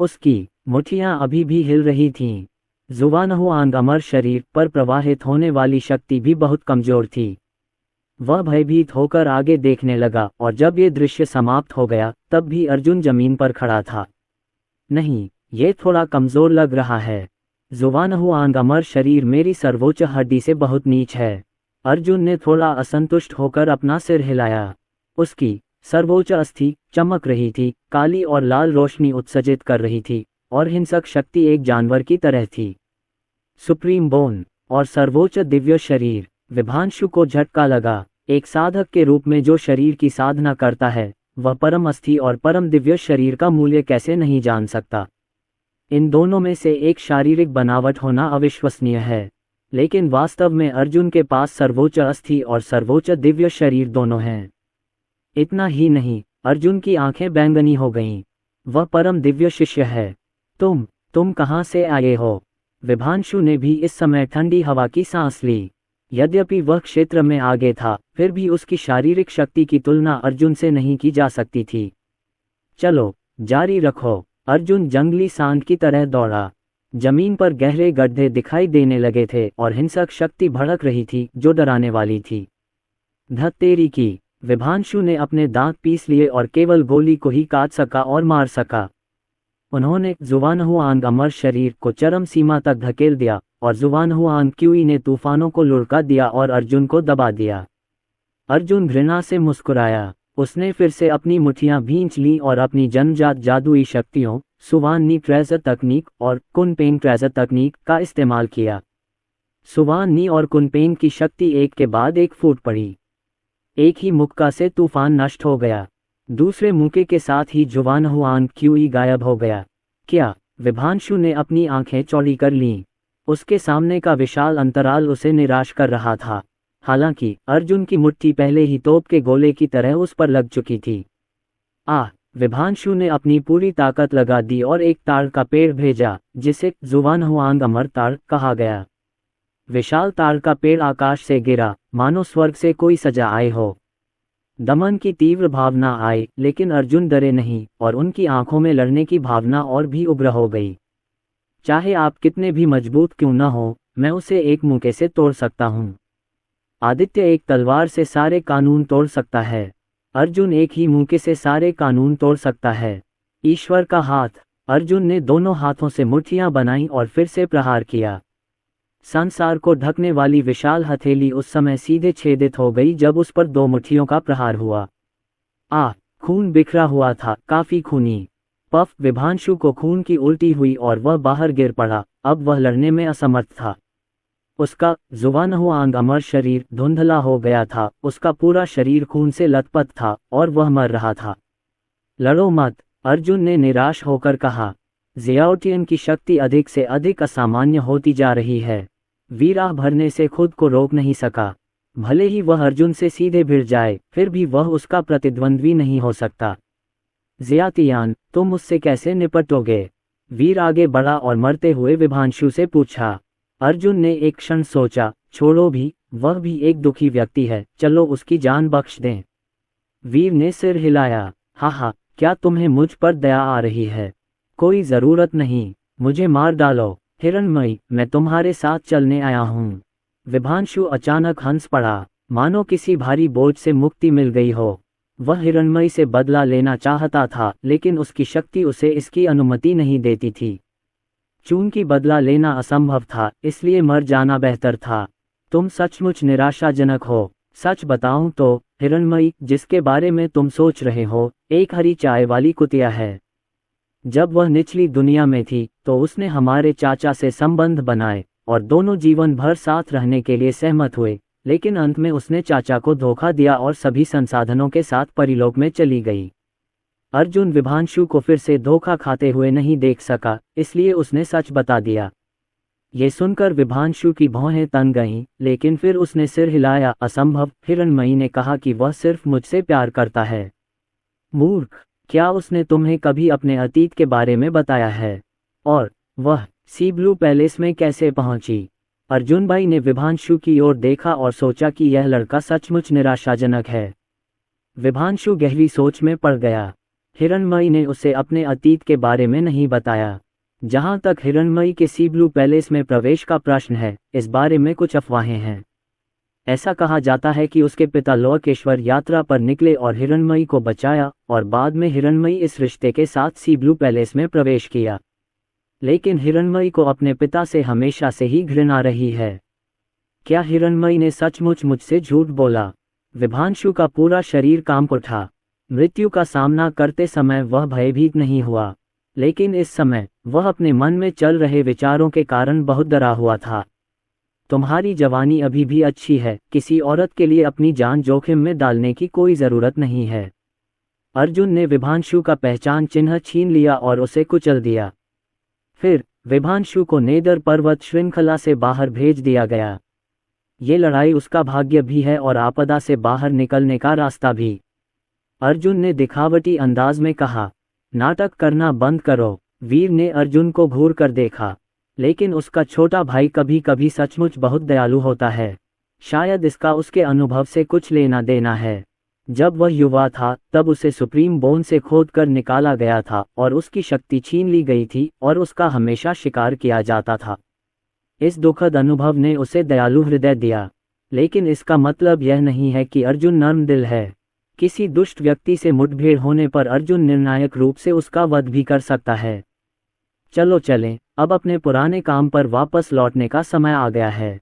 उसकी मुट्ठियां अभी भी हिल रही थीं। जुवानहुआंग अमर शरीर पर प्रवाहित होने वाली शक्ति भी बहुत कमजोर थी। वह भयभीत होकर आगे देखने लगा और जब ये दृश्य समाप्त हो गया तब भी अर्जुन जमीन पर खड़ा था। नहीं, ये थोड़ा कमजोर लग रहा है। जुवानहुआंग अमर शरीर मेरी सर्वोच्च हड्डी से बहुत नीच है। अर्जुन ने थोड़ा असंतुष्ट होकर अपना सिर हिलाया। उसकी सर्वोच्च अस्थि चमक रही थी, काली और लाल रोशनी उत्सर्जित कर रही थी और हिंसक शक्ति एक जानवर की तरह थी। सुप्रीम बोन और सर्वोच्च दिव्य शरीर। विभांशु को झटका लगा। एक साधक के रूप में जो शरीर की साधना करता है वह परम अस्थि और परम दिव्य शरीर का मूल्य कैसे नहीं जान सकता। इन दोनों में से एक शारीरिक बनावट होना अविश्वसनीय है, लेकिन वास्तव में अर्जुन के पास सर्वोच्च अस्थि और सर्वोच्च दिव्य शरीर दोनों हैं। इतना ही नहीं, अर्जुन की आंखें बैंगनी हो गईं। वह परम दिव्य शिष्य है। तुम कहाँ से आए हो? विभांशु ने भी इस समय ठंडी हवा की सांस ली। यद्यपि वह क्षेत्र में आगे था, फिर भी उसकी शारीरिक शक्ति की तुलना अर्जुन से नहीं की जा सकती थी। चलो जारी रखो। अर्जुन जंगली सांड की तरह दौड़ा। जमीन पर गहरे गड्ढे दिखाई देने लगे थे और हिंसक शक्ति भड़क रही थी जो डराने वाली थी। धत्तेरी की, विभांशु ने अपने दांत पीस लिए और केवल गोली को ही काट सका और मार सका। उन्होंने जुवानहुआंग अमर शरीर को चरम सीमा तक धकेल दिया और जुवानहुआंग क्यूई ने तूफानों को लुढ़का दिया और अर्जुन को दबा दिया। अर्जुन घृणा से मुस्कुराया। उसने फिर से अपनी मुट्ठियां भींच लीं और अपनी जन्मजात जादुई शक्तियों सुवान नी ट्रेजर तकनीक और कुनपेंग ट्रेजर तकनीक का इस्तेमाल किया। सुवान नी और कुनपेंग की शक्ति एक के बाद एक फूट पड़ी। एक ही मुक्का से तूफान नष्ट हो गया। दूसरे मुक्के के साथ ही जुवानहुआंग क्यूई गायब हो गया। क्या? विभांशु ने अपनी आंखें चौड़ी कर लीं। उसके सामने का विशाल अंतराल उसे निराश कर रहा था। हालांकि अर्जुन की मुट्ठी पहले ही तोप के गोले की तरह उस पर लग चुकी थी। विभांशु ने अपनी पूरी ताकत लगा दी और एक ताड़ का पेड़ भेजा जिसे जुवानहुआंग अमर ताड़ कहा गया। विशाल ताड़ का पेड़ आकाश से गिरा, मानो स्वर्ग से कोई सजा आए हो। दमन की तीव्र भावना आई, लेकिन अर्जुन डरे नहीं और उनकी आंखों में लड़ने की भावना और भी उग्र हो गई। चाहे आप कितने भी मजबूत क्यों न हो, मैं उसे एक मुक्के से तोड़ सकता हूँ। आदित्य एक तलवार से सारे कानून तोड़ सकता है। अर्जुन एक ही मुक्के से सारे कानून तोड़ सकता है। ईश्वर का हाथ। अर्जुन ने दोनों हाथों से मुट्ठियां बनाई और फिर से प्रहार किया। संसार को ढकने वाली विशाल हथेली उस समय सीधे छेदित हो गई जब उस पर दो मुट्ठियों का प्रहार हुआ। खून बिखरा हुआ था, काफी खूनी। पफ। विभांशु को खून की उल्टी हुई और वह बाहर गिर पड़ा। अब वह लड़ने में असमर्थ था। उसका जुबान हुआ अंग अमर शरीर धुंधला हो गया था, उसका पूरा शरीर खून से लथपथ था और वह मर रहा था। लड़ो मत, अर्जुन ने निराश होकर कहा। ज़ियाओटियन की शक्ति अधिक से अधिक असामान्य होती जा रही है। वीर आह भरने से खुद को रोक नहीं सका। भले ही वह अर्जुन से सीधे भिड़ जाए, फिर भी वह उसका प्रतिद्वंद्वी नहीं हो सकता। ज़ियातियान, तुम उससे कैसे निपटोगे? वीर आगे बढ़ा और मरते हुए विभांशु से पूछा। अर्जुन ने एक क्षण सोचा, छोड़ो भी, वह भी एक दुखी व्यक्ति है, चलो उसकी जान बख्श दें। वीर ने सिर हिलाया। हा, क्या तुम्हें मुझ पर दया आ रही है? कोई ज़रूरत नहीं, मुझे मार डालो। हिरण्मयी, मैं तुम्हारे साथ चलने आया हूँ। विभांशु अचानक हंस पड़ा, मानो किसी भारी बोझ से मुक्ति मिल गई हो। वह हिरण्मयी से बदला लेना चाहता था, लेकिन उसकी शक्ति उसे इसकी अनुमति नहीं देती थी। चूंकि बदला लेना असंभव था, इसलिए मर जाना बेहतर था। तुम सचमुच निराशाजनक हो। सच बताऊं तो हिरण्मयी, जिसके बारे में तुम सोच रहे हो, एक हरी चाय वाली कुतिया है। जब वह निचली दुनिया में थी तो उसने हमारे चाचा से संबंध बनाए और दोनों जीवन भर साथ रहने के लिए सहमत हुए, लेकिन अंत में उसने चाचा को धोखा दिया और सभी संसाधनों के साथ परिलोक में चली गई। अर्जुन विभांशु को फिर से धोखा खाते हुए नहीं देख सका, इसलिए उसने सच बता दिया। ये सुनकर विभांशु की भौहें तन गईं, लेकिन फिर उसने सिर हिलाया। असंभव। हिरण्मयी ने कहा कि वह सिर्फ मुझसे प्यार करता है। मूर्ख, क्या उसने तुम्हें कभी अपने अतीत के बारे में बताया है? और वह सी ब्लू पैलेस में कैसे पहुंची? अर्जुन भाई ने विभांशु की ओर देखा और सोचा कि यह लड़का सचमुच निराशाजनक है। विभांशु गहरी सोच में पड़ गया। हिरण्मयी ने उसे अपने अतीत के बारे में नहीं बताया। जहां तक हिरण्मयी के सी ब्लू पैलेस में प्रवेश का प्रश्न है, इस बारे में कुछ अफवाहें हैं। ऐसा कहा जाता है कि उसके पिता लोकेश्वर यात्रा पर निकले और हिरण्मयी को बचाया, और बाद में हिरण्मयी इस रिश्ते के साथ सी ब्लू पैलेस में प्रवेश किया। लेकिन हिरण्मयी को अपने पिता से हमेशा से ही घृणा रही है। क्या हिरण्मयी ने सचमुच मुझसे झूठ बोला? विभांशु का पूरा शरीर कांप उठा। मृत्यु का सामना करते समय वह भयभीत नहीं हुआ, लेकिन इस समय वह अपने मन में चल रहे विचारों के कारण बहुत डरा हुआ था। तुम्हारी जवानी अभी भी अच्छी है, किसी औरत के लिए अपनी जान जोखिम में डालने की कोई जरूरत नहीं है। अर्जुन ने विभांशु का पहचान चिन्ह छीन लिया और उसे कुचल दिया। फिर विभांशु को नेदर पर्वत श्रृंखला से बाहर भेज दिया गया। ये लड़ाई उसका भाग्य भी है और आपदा से बाहर निकलने का रास्ता भी। अर्जुन ने दिखावटी अंदाज में कहा। नाटक करना बंद करो। वीर ने अर्जुन को घूर कर देखा, लेकिन उसका छोटा भाई कभी कभी सचमुच बहुत दयालु होता है। शायद इसका उसके अनुभव से कुछ लेना देना है। जब वह युवा था तब उसे सुप्रीम बोन से खोद कर निकाला गया था और उसकी शक्ति छीन ली गई थी और उसका हमेशा शिकार किया जाता था। इस दुखद अनुभव ने उसे दयालु हृदय दिया, लेकिन इसका मतलब यह नहीं है कि अर्जुन नर्म दिल है। किसी दुष्ट व्यक्ति से मुठभेड़ होने पर अर्जुन निर्णायक रूप से उसका वध भी कर सकता है। चलो चलें, अब अपने पुराने काम पर वापस लौटने का समय आ गया है।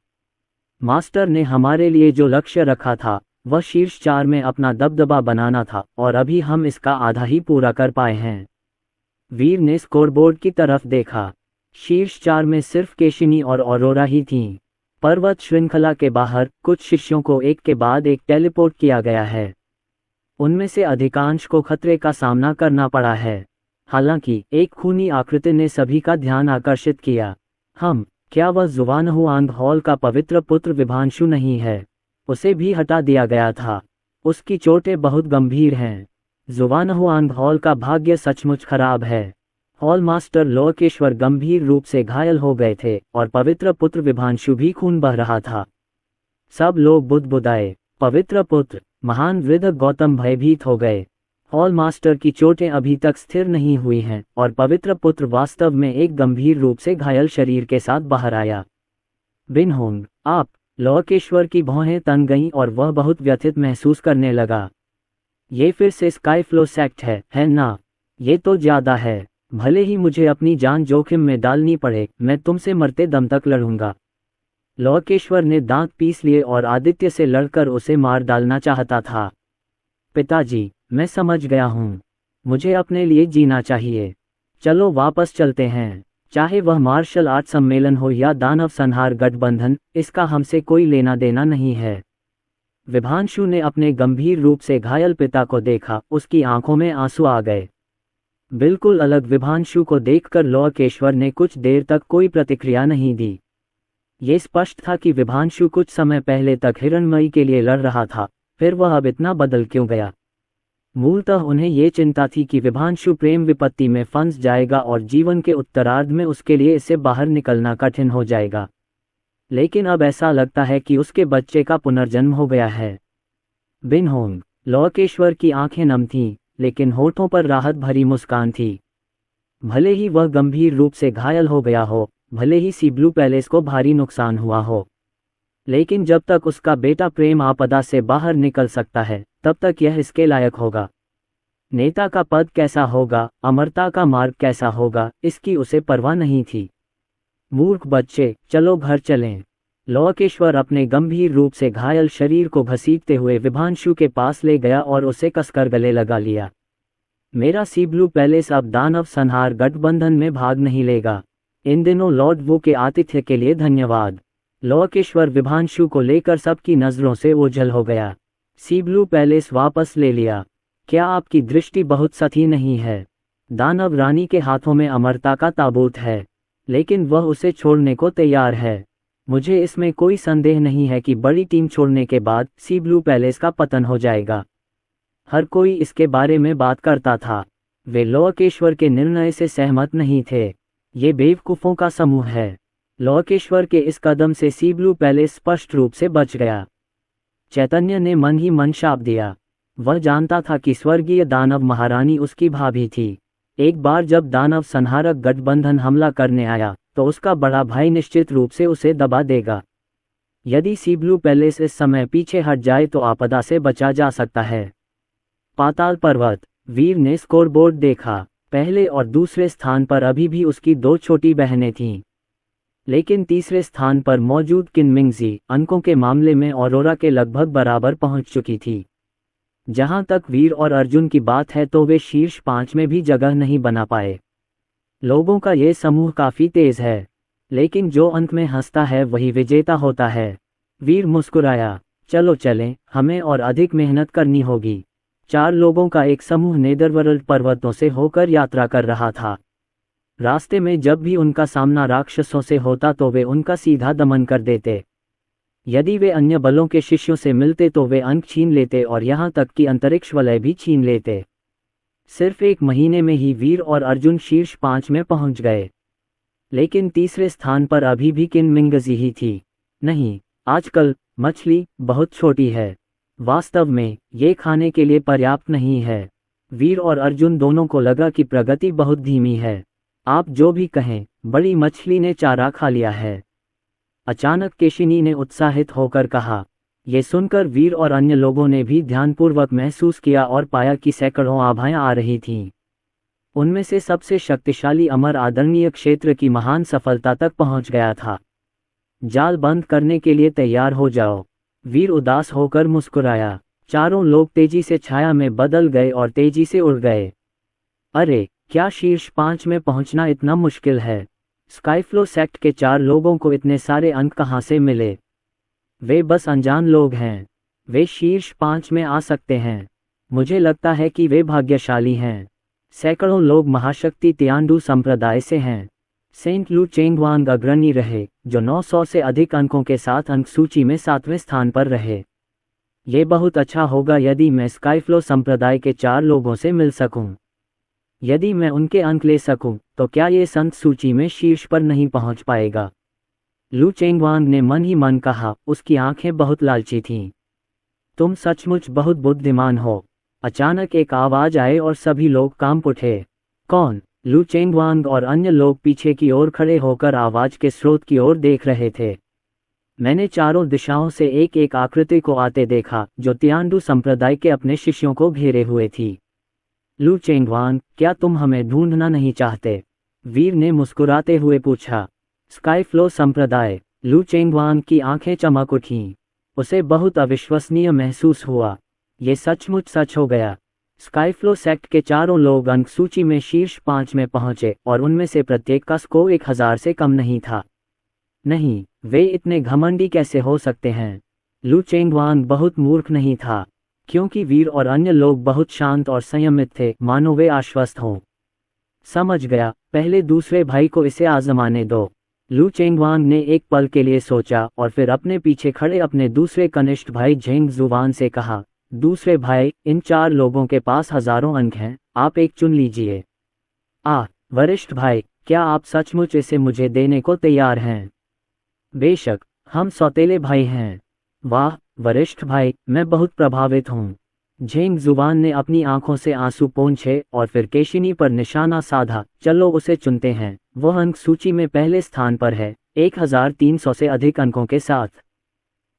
मास्टर ने हमारे लिए जो लक्ष्य रखा था वह शीर्ष 4 में अपना दबदबा बनाना था, और अभी हम इसका आधा ही पूरा कर पाए हैं। वीर ने स्कोरबोर्ड की तरफ देखा। शीर्ष 4 में सिर्फ केशिनी और ऑरोरा ही थीं। पर्वत श्रृंखला के बाहर कुछ शिष्यों को एक के बाद एक टेलीपोर्ट किया गया है। उनमें से अधिकांश को खतरे का सामना करना पड़ा है। हालांकि एक खूनी आकृति ने सभी का ध्यान आकर्षित किया। क्या वह जुवानहुआंग हॉल का पवित्र पुत्र विभांशु नहीं है? उसे भी हटा दिया गया था। उसकी चोटें बहुत गंभीर हैं। जुवानहुआंग हॉल का भाग्य सचमुच खराब है। हॉल मास्टर लोकेश्वर गंभीर रूप से घायल हो गए थे और पवित्र पुत्र विभांशु भी खून बह रहा था। सब लोग बुदबुदाए। पवित्र पुत्र, महान वृद्ध गौतम भयभीत हो गए। हॉल मास्टर की चोटें अभी तक स्थिर नहीं हुई हैं और पवित्र पुत्र वास्तव में एक गंभीर रूप से घायल शरीर के साथ बाहर आया। बिनहोंग, आप। लोकेश्वर की भौहें तन गईं और वह बहुत व्यथित महसूस करने लगा। ये फिर से स्काई फ्लो सेक्ट है ना? ये तो ज़्यादा है। भले ही मुझे अपनी जान जोखिम में डालनी पड़े, मैं तुमसे मरते दम तक लड़ूंगा। लोकेश्वर ने दांत पीस लिए और आदित्य से लड़कर उसे मार डालना चाहता था। पिताजी, मैं समझ गया हूँ। मुझे अपने लिए जीना चाहिए। चलो वापस चलते हैं। चाहे वह मार्शल आर्ट सम्मेलन हो या दानव संहार गठबंधन, इसका हमसे कोई लेना देना नहीं है। विभांशु ने अपने गंभीर रूप से घायल पिता को देखा, उसकी आंखों में आंसू आ गए। बिल्कुल अलग विभांशु को देखकर लोकेश्वर ने कुछ देर तक कोई प्रतिक्रिया नहीं दी। ये स्पष्ट था कि विभांशु कुछ समय पहले तक हिरणमयी के लिए लड़ रहा था, फिर वह अब इतना बदल क्यों गया? मूलतः उन्हें ये चिंता थी कि विभांशु प्रेम विपत्ति में फंस जाएगा और जीवन के उत्तरार्ध में उसके लिए इससे बाहर निकलना कठिन हो जाएगा। लेकिन अब ऐसा लगता है कि उसके बच्चे का पुनर्जन्म हो गया है। बिनहोंग, लोकेश्वर की आंखें नम थीं, लेकिन होठों पर राहत भरी मुस्कान थी। भले ही वह गंभीर रूप से घायल हो गया हो, भले ही सी ब्लू पैलेस को भारी नुकसान हुआ हो, लेकिन जब तक उसका बेटा प्रेम आपदा से बाहर निकल सकता है, तब तक यह इसके लायक होगा। नेता का पद कैसा होगा, अमरता का मार्ग कैसा होगा, इसकी उसे परवाह नहीं थी। मूर्ख बच्चे, चलो घर चलें। लोकेश्वर अपने गंभीर रूप से घायल शरीर को घसीटते हुए विभांशु के पास ले गया और उसे कसकर गले लगा लिया। मेरा सी ब्लू पैलेस अब दानव संहार गठबंधन में भाग नहीं लेगा। इन दिनों लॉर्ड वू के आतिथ्य के लिए धन्यवाद। लोकेश्वर विभांशु को लेकर सबकी नज़रों से ओझल हो गया। सी ब्लू पैलेस वापस ले लिया। क्या आपकी दृष्टि बहुत सही नहीं है? दानव रानी के हाथों में अमरता का ताबूत है, लेकिन वह उसे छोड़ने को तैयार है। मुझे इसमें कोई संदेह नहीं है कि बड़ी टीम छोड़ने के बाद सी ब्लू पैलेस का पतन हो जाएगा। हर कोई इसके बारे में बात करता था। वे लोकेश्वर के निर्णय से सहमत नहीं थे। ये बेवकूफ़ों का समूह है। लोकेश्वर के इस कदम से सी ब्लू पैलेस स्पष्ट रूप से बच गया। चैतन्य ने मन ही मन शाप दिया। वह जानता था कि स्वर्गीय दानव महारानी उसकी भाभी थी। एक बार जब दानव संहारक गठबंधन हमला करने आया, तो उसका बड़ा भाई निश्चित रूप से उसे दबा देगा। यदि सी ब्लू पैलेस इस समय पीछे हट जाए तो आपदा से बचा जा सकता है। पाताल पर्वत। वीर ने स्कोरबोर्ड देखा। पहले और दूसरे स्थान पर अभी भी उसकी दो छोटी बहनें थीं, लेकिन तीसरे स्थान पर मौजूद किनमिंगजी अंकों के मामले में औरोरा के लगभग बराबर पहुंच चुकी थी। जहां तक वीर और अर्जुन की बात है तो वे शीर्ष 5 में भी जगह नहीं बना पाए। लोगों का ये समूह काफी तेज है, लेकिन जो अंत में हंसता है वही विजेता होता है। वीर मुस्कुराया। चलो चलें, हमें और अधिक मेहनत करनी होगी। 4 लोगों का एक समूह नेदरवर्ल्ड पर्वतों से होकर यात्रा कर रहा था। रास्ते में जब भी उनका सामना राक्षसों से होता तो वे उनका सीधा दमन कर देते। यदि वे अन्य बलों के शिष्यों से मिलते तो वे अंक छीन लेते और यहाँ तक कि अंतरिक्ष वलय भी छीन लेते। सिर्फ 1 महीने में ही वीर और अर्जुन शीर्ष 5 में पहुंच गए, लेकिन तीसरे स्थान पर अभी भी किनमिंगजी ही थी। नहीं, आजकल मछली बहुत छोटी है। वास्तव में ये खाने के लिए पर्याप्त नहीं है। वीर और अर्जुन दोनों को लगा कि प्रगति बहुत धीमी है। आप जो भी कहें, बड़ी मछली ने चारा खा लिया है। अचानक केशिनी ने उत्साहित होकर कहा। ये सुनकर वीर और अन्य लोगों ने भी ध्यानपूर्वक महसूस किया और पाया कि सैकड़ों आभाएं आ रही थीं। उनमें से सबसे शक्तिशाली अमर आदरणीय क्षेत्र की महान सफलता तक पहुंच गया था। जाल बंद करने के लिए तैयार हो जाओ। वीर उदास होकर मुस्कुराया। चारों लोग तेजी से छाया में बदल गए और तेजी से उड़ गए। अरे, क्या शीर्ष 5 में पहुंचना इतना मुश्किल है? स्काईफ्लो सेक्ट के 4 लोगों को इतने सारे अंक कहां से मिले? वे बस अनजान लोग हैं। वे शीर्ष 5 में आ सकते हैं। मुझे लगता है कि वे भाग्यशाली हैं। सैकड़ों लोग महाशक्ति तियांडू संप्रदाय से हैं। सेंट लू चेंगवांग अग्रणी रहे, जो 900 से अधिक अंकों के साथ अंक सूची में 7वें स्थान पर रहे। ये बहुत अच्छा होगा यदि मैं स्काईफ्लो संप्रदाय के 4 लोगों से मिल सकूं। यदि मैं उनके अंक ले सकूं, तो क्या ये संत सूची में शीर्ष पर नहीं पहुंच पाएगा? लू चेंगवांग ने मन ही मन कहा। उसकी आंखें बहुत लालची थीं। तुम सचमुच बहुत बुद्धिमान हो। अचानक एक आवाज आए और सभी लोग कांप उठे। कौन? लू चेंगवांग और अन्य लोग पीछे की ओर खड़े होकर आवाज के स्रोत की ओर देख रहे थे। मैंने चारों दिशाओं से एक एक आकृति को आते देखा जो तियांडू संप्रदाय के अपने शिष्यों को घेरे हुए थी। लू चेंगवान, क्या तुम हमें ढूंढना नहीं चाहते? वीर ने मुस्कुराते हुए पूछा। स्काईफ्लो संप्रदाय। लू चेंगवान की आंखें चमक उठीं। उसे बहुत अविश्वसनीय महसूस हुआ। ये सचमुच सच हो गया। स्काईफ्लो सेक्ट के चारों लोग अंक सूची में शीर्ष 5 में पहुंचे और उनमें से प्रत्येक का स्कोर 1000 से कम नहीं था। नहीं, वे इतने घमंडी कैसे हो सकते हैं? लू चेंगवान बहुत मूर्ख नहीं था, क्योंकि वीर और अन्य लोग बहुत शांत और संयमित थे, मानो वे आश्वस्त हों। समझ गया, पहले दूसरे भाई को इसे आजमाने दो। लू चेंगवांग ने एक पल के लिए सोचा और फिर अपने पीछे खड़े अपने दूसरे कनिष्ठ भाई झेंग जुवान से कहा, दूसरे भाई, इन 4 लोगों के पास हजारों अंक हैं, आप एक चुन लीजिए। वरिष्ठ भाई, क्या आप सचमुच इसे मुझे देने को तैयार हैं? बेशक, हम सौतेले भाई हैं। वाह वरिष्ठ भाई, मैं बहुत प्रभावित हूँ। झेंग जुबान ने अपनी आंखों से आंसू पोंछे और फिर केशिनी पर निशाना साधा। चलो उसे चुनते हैं, वह अंक सूची में पहले स्थान पर है, 1300 से अधिक अंकों के साथ।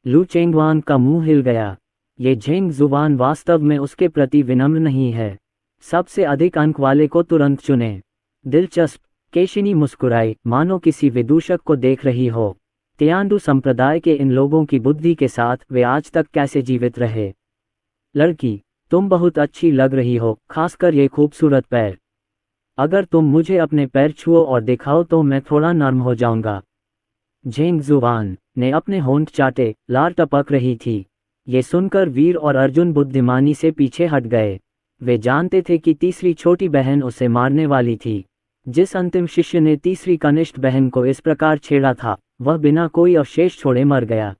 लू चेंगवान का मुंह हिल गया। ये झेंग जुबान वास्तव में उसके प्रति विनम्र नहीं है। सबसे अधिक अंक वाले को तुरंत चुने। दिलचस्प, केशिनी मुस्कुराई, मानो किसी विदूषक को देख रही हो। तियांडू संप्रदाय के इन लोगों की बुद्धि के साथ वे आज तक कैसे जीवित रहे। लड़की, तुम बहुत अच्छी लग रही हो, खासकर ये खूबसूरत पैर। अगर तुम मुझे अपने पैर छुओ और दिखाओ तो मैं थोड़ा नर्म हो जाऊंगा। झेंग जुबान ने अपने होंठ चाटे, लार टपक रही थी। ये सुनकर वीर और अर्जुन बुद्धिमानी से पीछे हट गए। वे जानते थे कि तीसरी छोटी बहन उसे मारने वाली थी। जिस अंतिम शिष्य ने तीसरी कनिष्ठ बहन को इस प्रकार छेड़ा था, वह बिना कोई अवशेष छोड़े मर गया।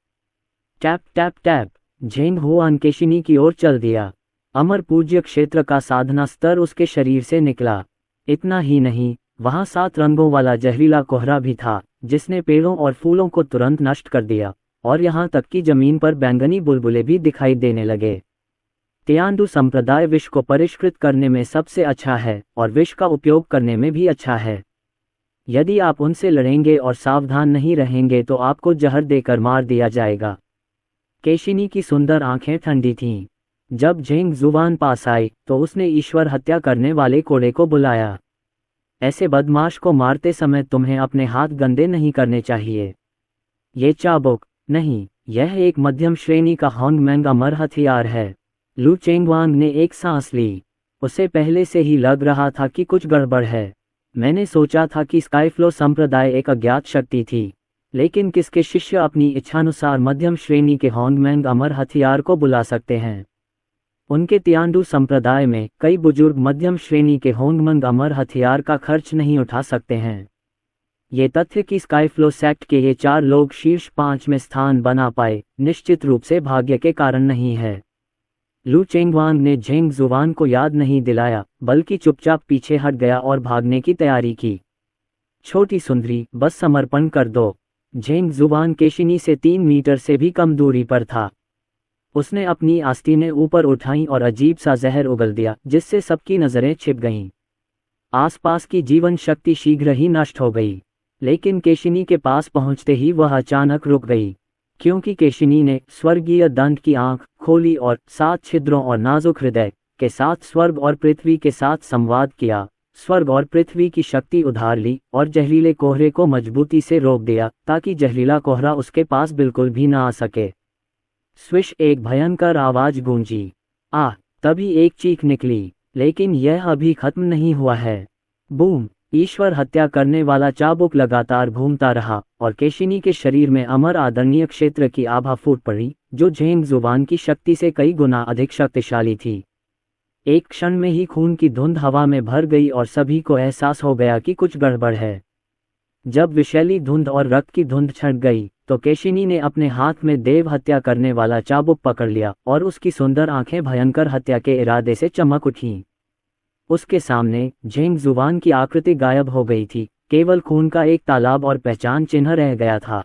Tap tap tap, Zheng Hwan Keshini की ओर चल दिया। अमर पूज्य क्षेत्र का साधना स्तर उसके शरीर से निकला। इतना ही नहीं, वहां 7 रंगों वाला जहरीला कोहरा भी था, जिसने पेड़ों और फूलों को तुरंत नष्ट कर दिया, और यहां तक कि जमीन पर बैंगनी बुलबुले भी दिखाई देने लगे। तियांडू संप्रदाय विष को परिष्कृत करने में सबसे अच्छा है और विष का उपयोग करने में भी अच्छा है। यदि आप उनसे लड़ेंगे और सावधान नहीं रहेंगे तो आपको जहर देकर मार दिया जाएगा। केशिनी की सुंदर आंखें ठंडी थीं। जब झेंग जुबान पास आई तो उसने ईश्वर हत्या करने वाले कोड़े को बुलाया। ऐसे बदमाश को मारते समय तुम्हें अपने हाथ गंदे नहीं करने चाहिए। ये चाबुक नहीं, यह एक मध्यम श्रेणी का होंगमेंग अमर हथियार है। लू चेंगवांग ने एक सांस ली। उसे पहले से ही लग रहा था कि कुछ गड़बड़ है। मैंने सोचा था कि स्काईफ्लो संप्रदाय एक अज्ञात शक्ति थी, लेकिन किसके शिष्य अपनी इच्छानुसार मध्यम श्रेणी के होंगमेंग अमर हथियार को बुला सकते हैं? उनके तियांडू संप्रदाय में कई बुजुर्ग मध्यम श्रेणी के होंगमेंग अमर हथियार का खर्च नहीं उठा सकते हैं। ये तथ्य कि स्काईफ्लो सेक्ट के ये 4 लोग शीर्ष 5 में स्थान बना पाए, निश्चित रूप से भाग्य के कारण नहीं है। लू चेंगवांग ने झेंग जुबान को याद नहीं दिलाया, बल्कि चुपचाप पीछे हट गया और भागने की तैयारी की। छोटी सुंदरी, बस समर्पण कर दो। झेंग जुबान केशिनी से 3 मीटर से भी कम दूरी पर था। उसने अपनी आस्तीनें ऊपर उठाईं और अजीब सा जहर उगल दिया, जिससे सबकी नजरें छिप गईं। आसपास की जीवन शक्ति शीघ्र ही नष्ट हो गई, लेकिन केशिनी के पास पहुंचते ही वह अचानक रुक गई, क्योंकि केशिनी ने स्वर्गीय दंड की आंख खोली और 7 छिद्रों और नाजुक हृदय के साथ स्वर्ग और पृथ्वी के साथ संवाद किया। स्वर्ग और पृथ्वी की शक्ति उधार ली और जहरीले कोहरे को मजबूती से रोक दिया, ताकि जहरीला कोहरा उसके पास बिल्कुल भी न आ सके। स्विश, एक भयंकर आवाज गूंजी। तभी एक चीख निकली, लेकिन यह अभी खत्म नहीं हुआ है। बूम! ईश्वर हत्या करने वाला चाबुक लगातार घूमता रहा और केशिनी के शरीर में अमर आदरणीय क्षेत्र की आभा फूट पड़ी, जो झेंग जुबान की शक्ति से कई गुना अधिक शक्तिशाली थी। एक क्षण में ही खून की धुंध हवा में भर गई और सभी को एहसास हो गया कि कुछ गड़बड़ है। जब विषैली धुंध और रक्त की धुंध छट गई तो केशिनी ने अपने हाथ में देव हत्या करने वाला चाबुक पकड़ लिया और उसकी सुंदर आंखें भयंकर हत्या के इरादे से चमक उठीं। उसके सामने झेंग जुबान की आकृति गायब हो गई थी, केवल खून का एक तालाब और पहचान चिन्ह रह गया था।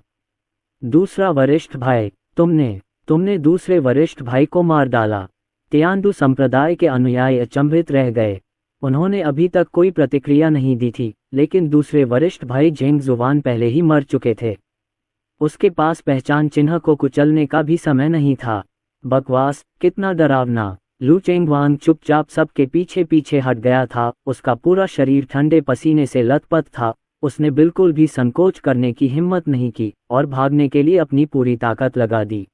दूसरा वरिष्ठ भाई, तुमने दूसरे वरिष्ठ भाई को मार डाला। तियांडू संप्रदाय के अनुयायी अचंभित रह गए। उन्होंने अभी तक कोई प्रतिक्रिया नहीं दी थी, लेकिन दूसरे वरिष्ठ भाई झेंग जुबान पहले ही मर चुके थे। उसके पास पहचान चिन्ह को कुचलने का भी समय नहीं था। बकवास, कितना डरावना। लू चेंगवांग चुपचाप सबके पीछे पीछे हट गया था। उसका पूरा शरीर ठंडे पसीने से लथपथ था। उसने बिल्कुल भी संकोच करने की हिम्मत नहीं की और भागने के लिए अपनी पूरी ताकत लगा दी।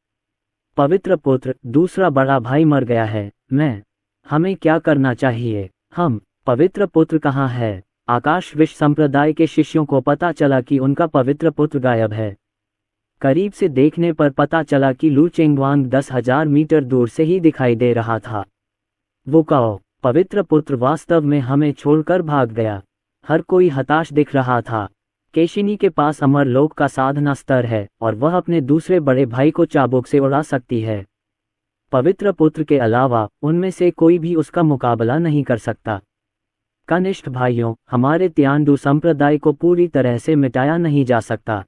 पवित्र पुत्र, दूसरा बड़ा भाई मर गया है। हमें क्या करना चाहिए? पवित्र पुत्र कहाँ है? आकाश विश्व संप्रदाय के शिष्यों को पता चला कि उनका पवित्र पुत्र गायब है। करीब से देखने पर पता चला कि लू चेंगवांग 10,000 मीटर दूर से ही दिखाई दे रहा था। वो कहो, पवित्र पुत्र वास्तव में हमें छोड़कर भाग गया। हर कोई हताश दिख रहा था। केशिनी के पास अमर लोक का साधना स्तर है और वह अपने दूसरे बड़े भाई को चाबुक से उड़ा सकती है। पवित्र पुत्र के अलावा उनमें से कोई भी उसका मुकाबला नहीं कर सकता। कनिष्ठ भाइयों, हमारे तियानडू संप्रदाय को पूरी तरह से मिटाया नहीं जा सकता।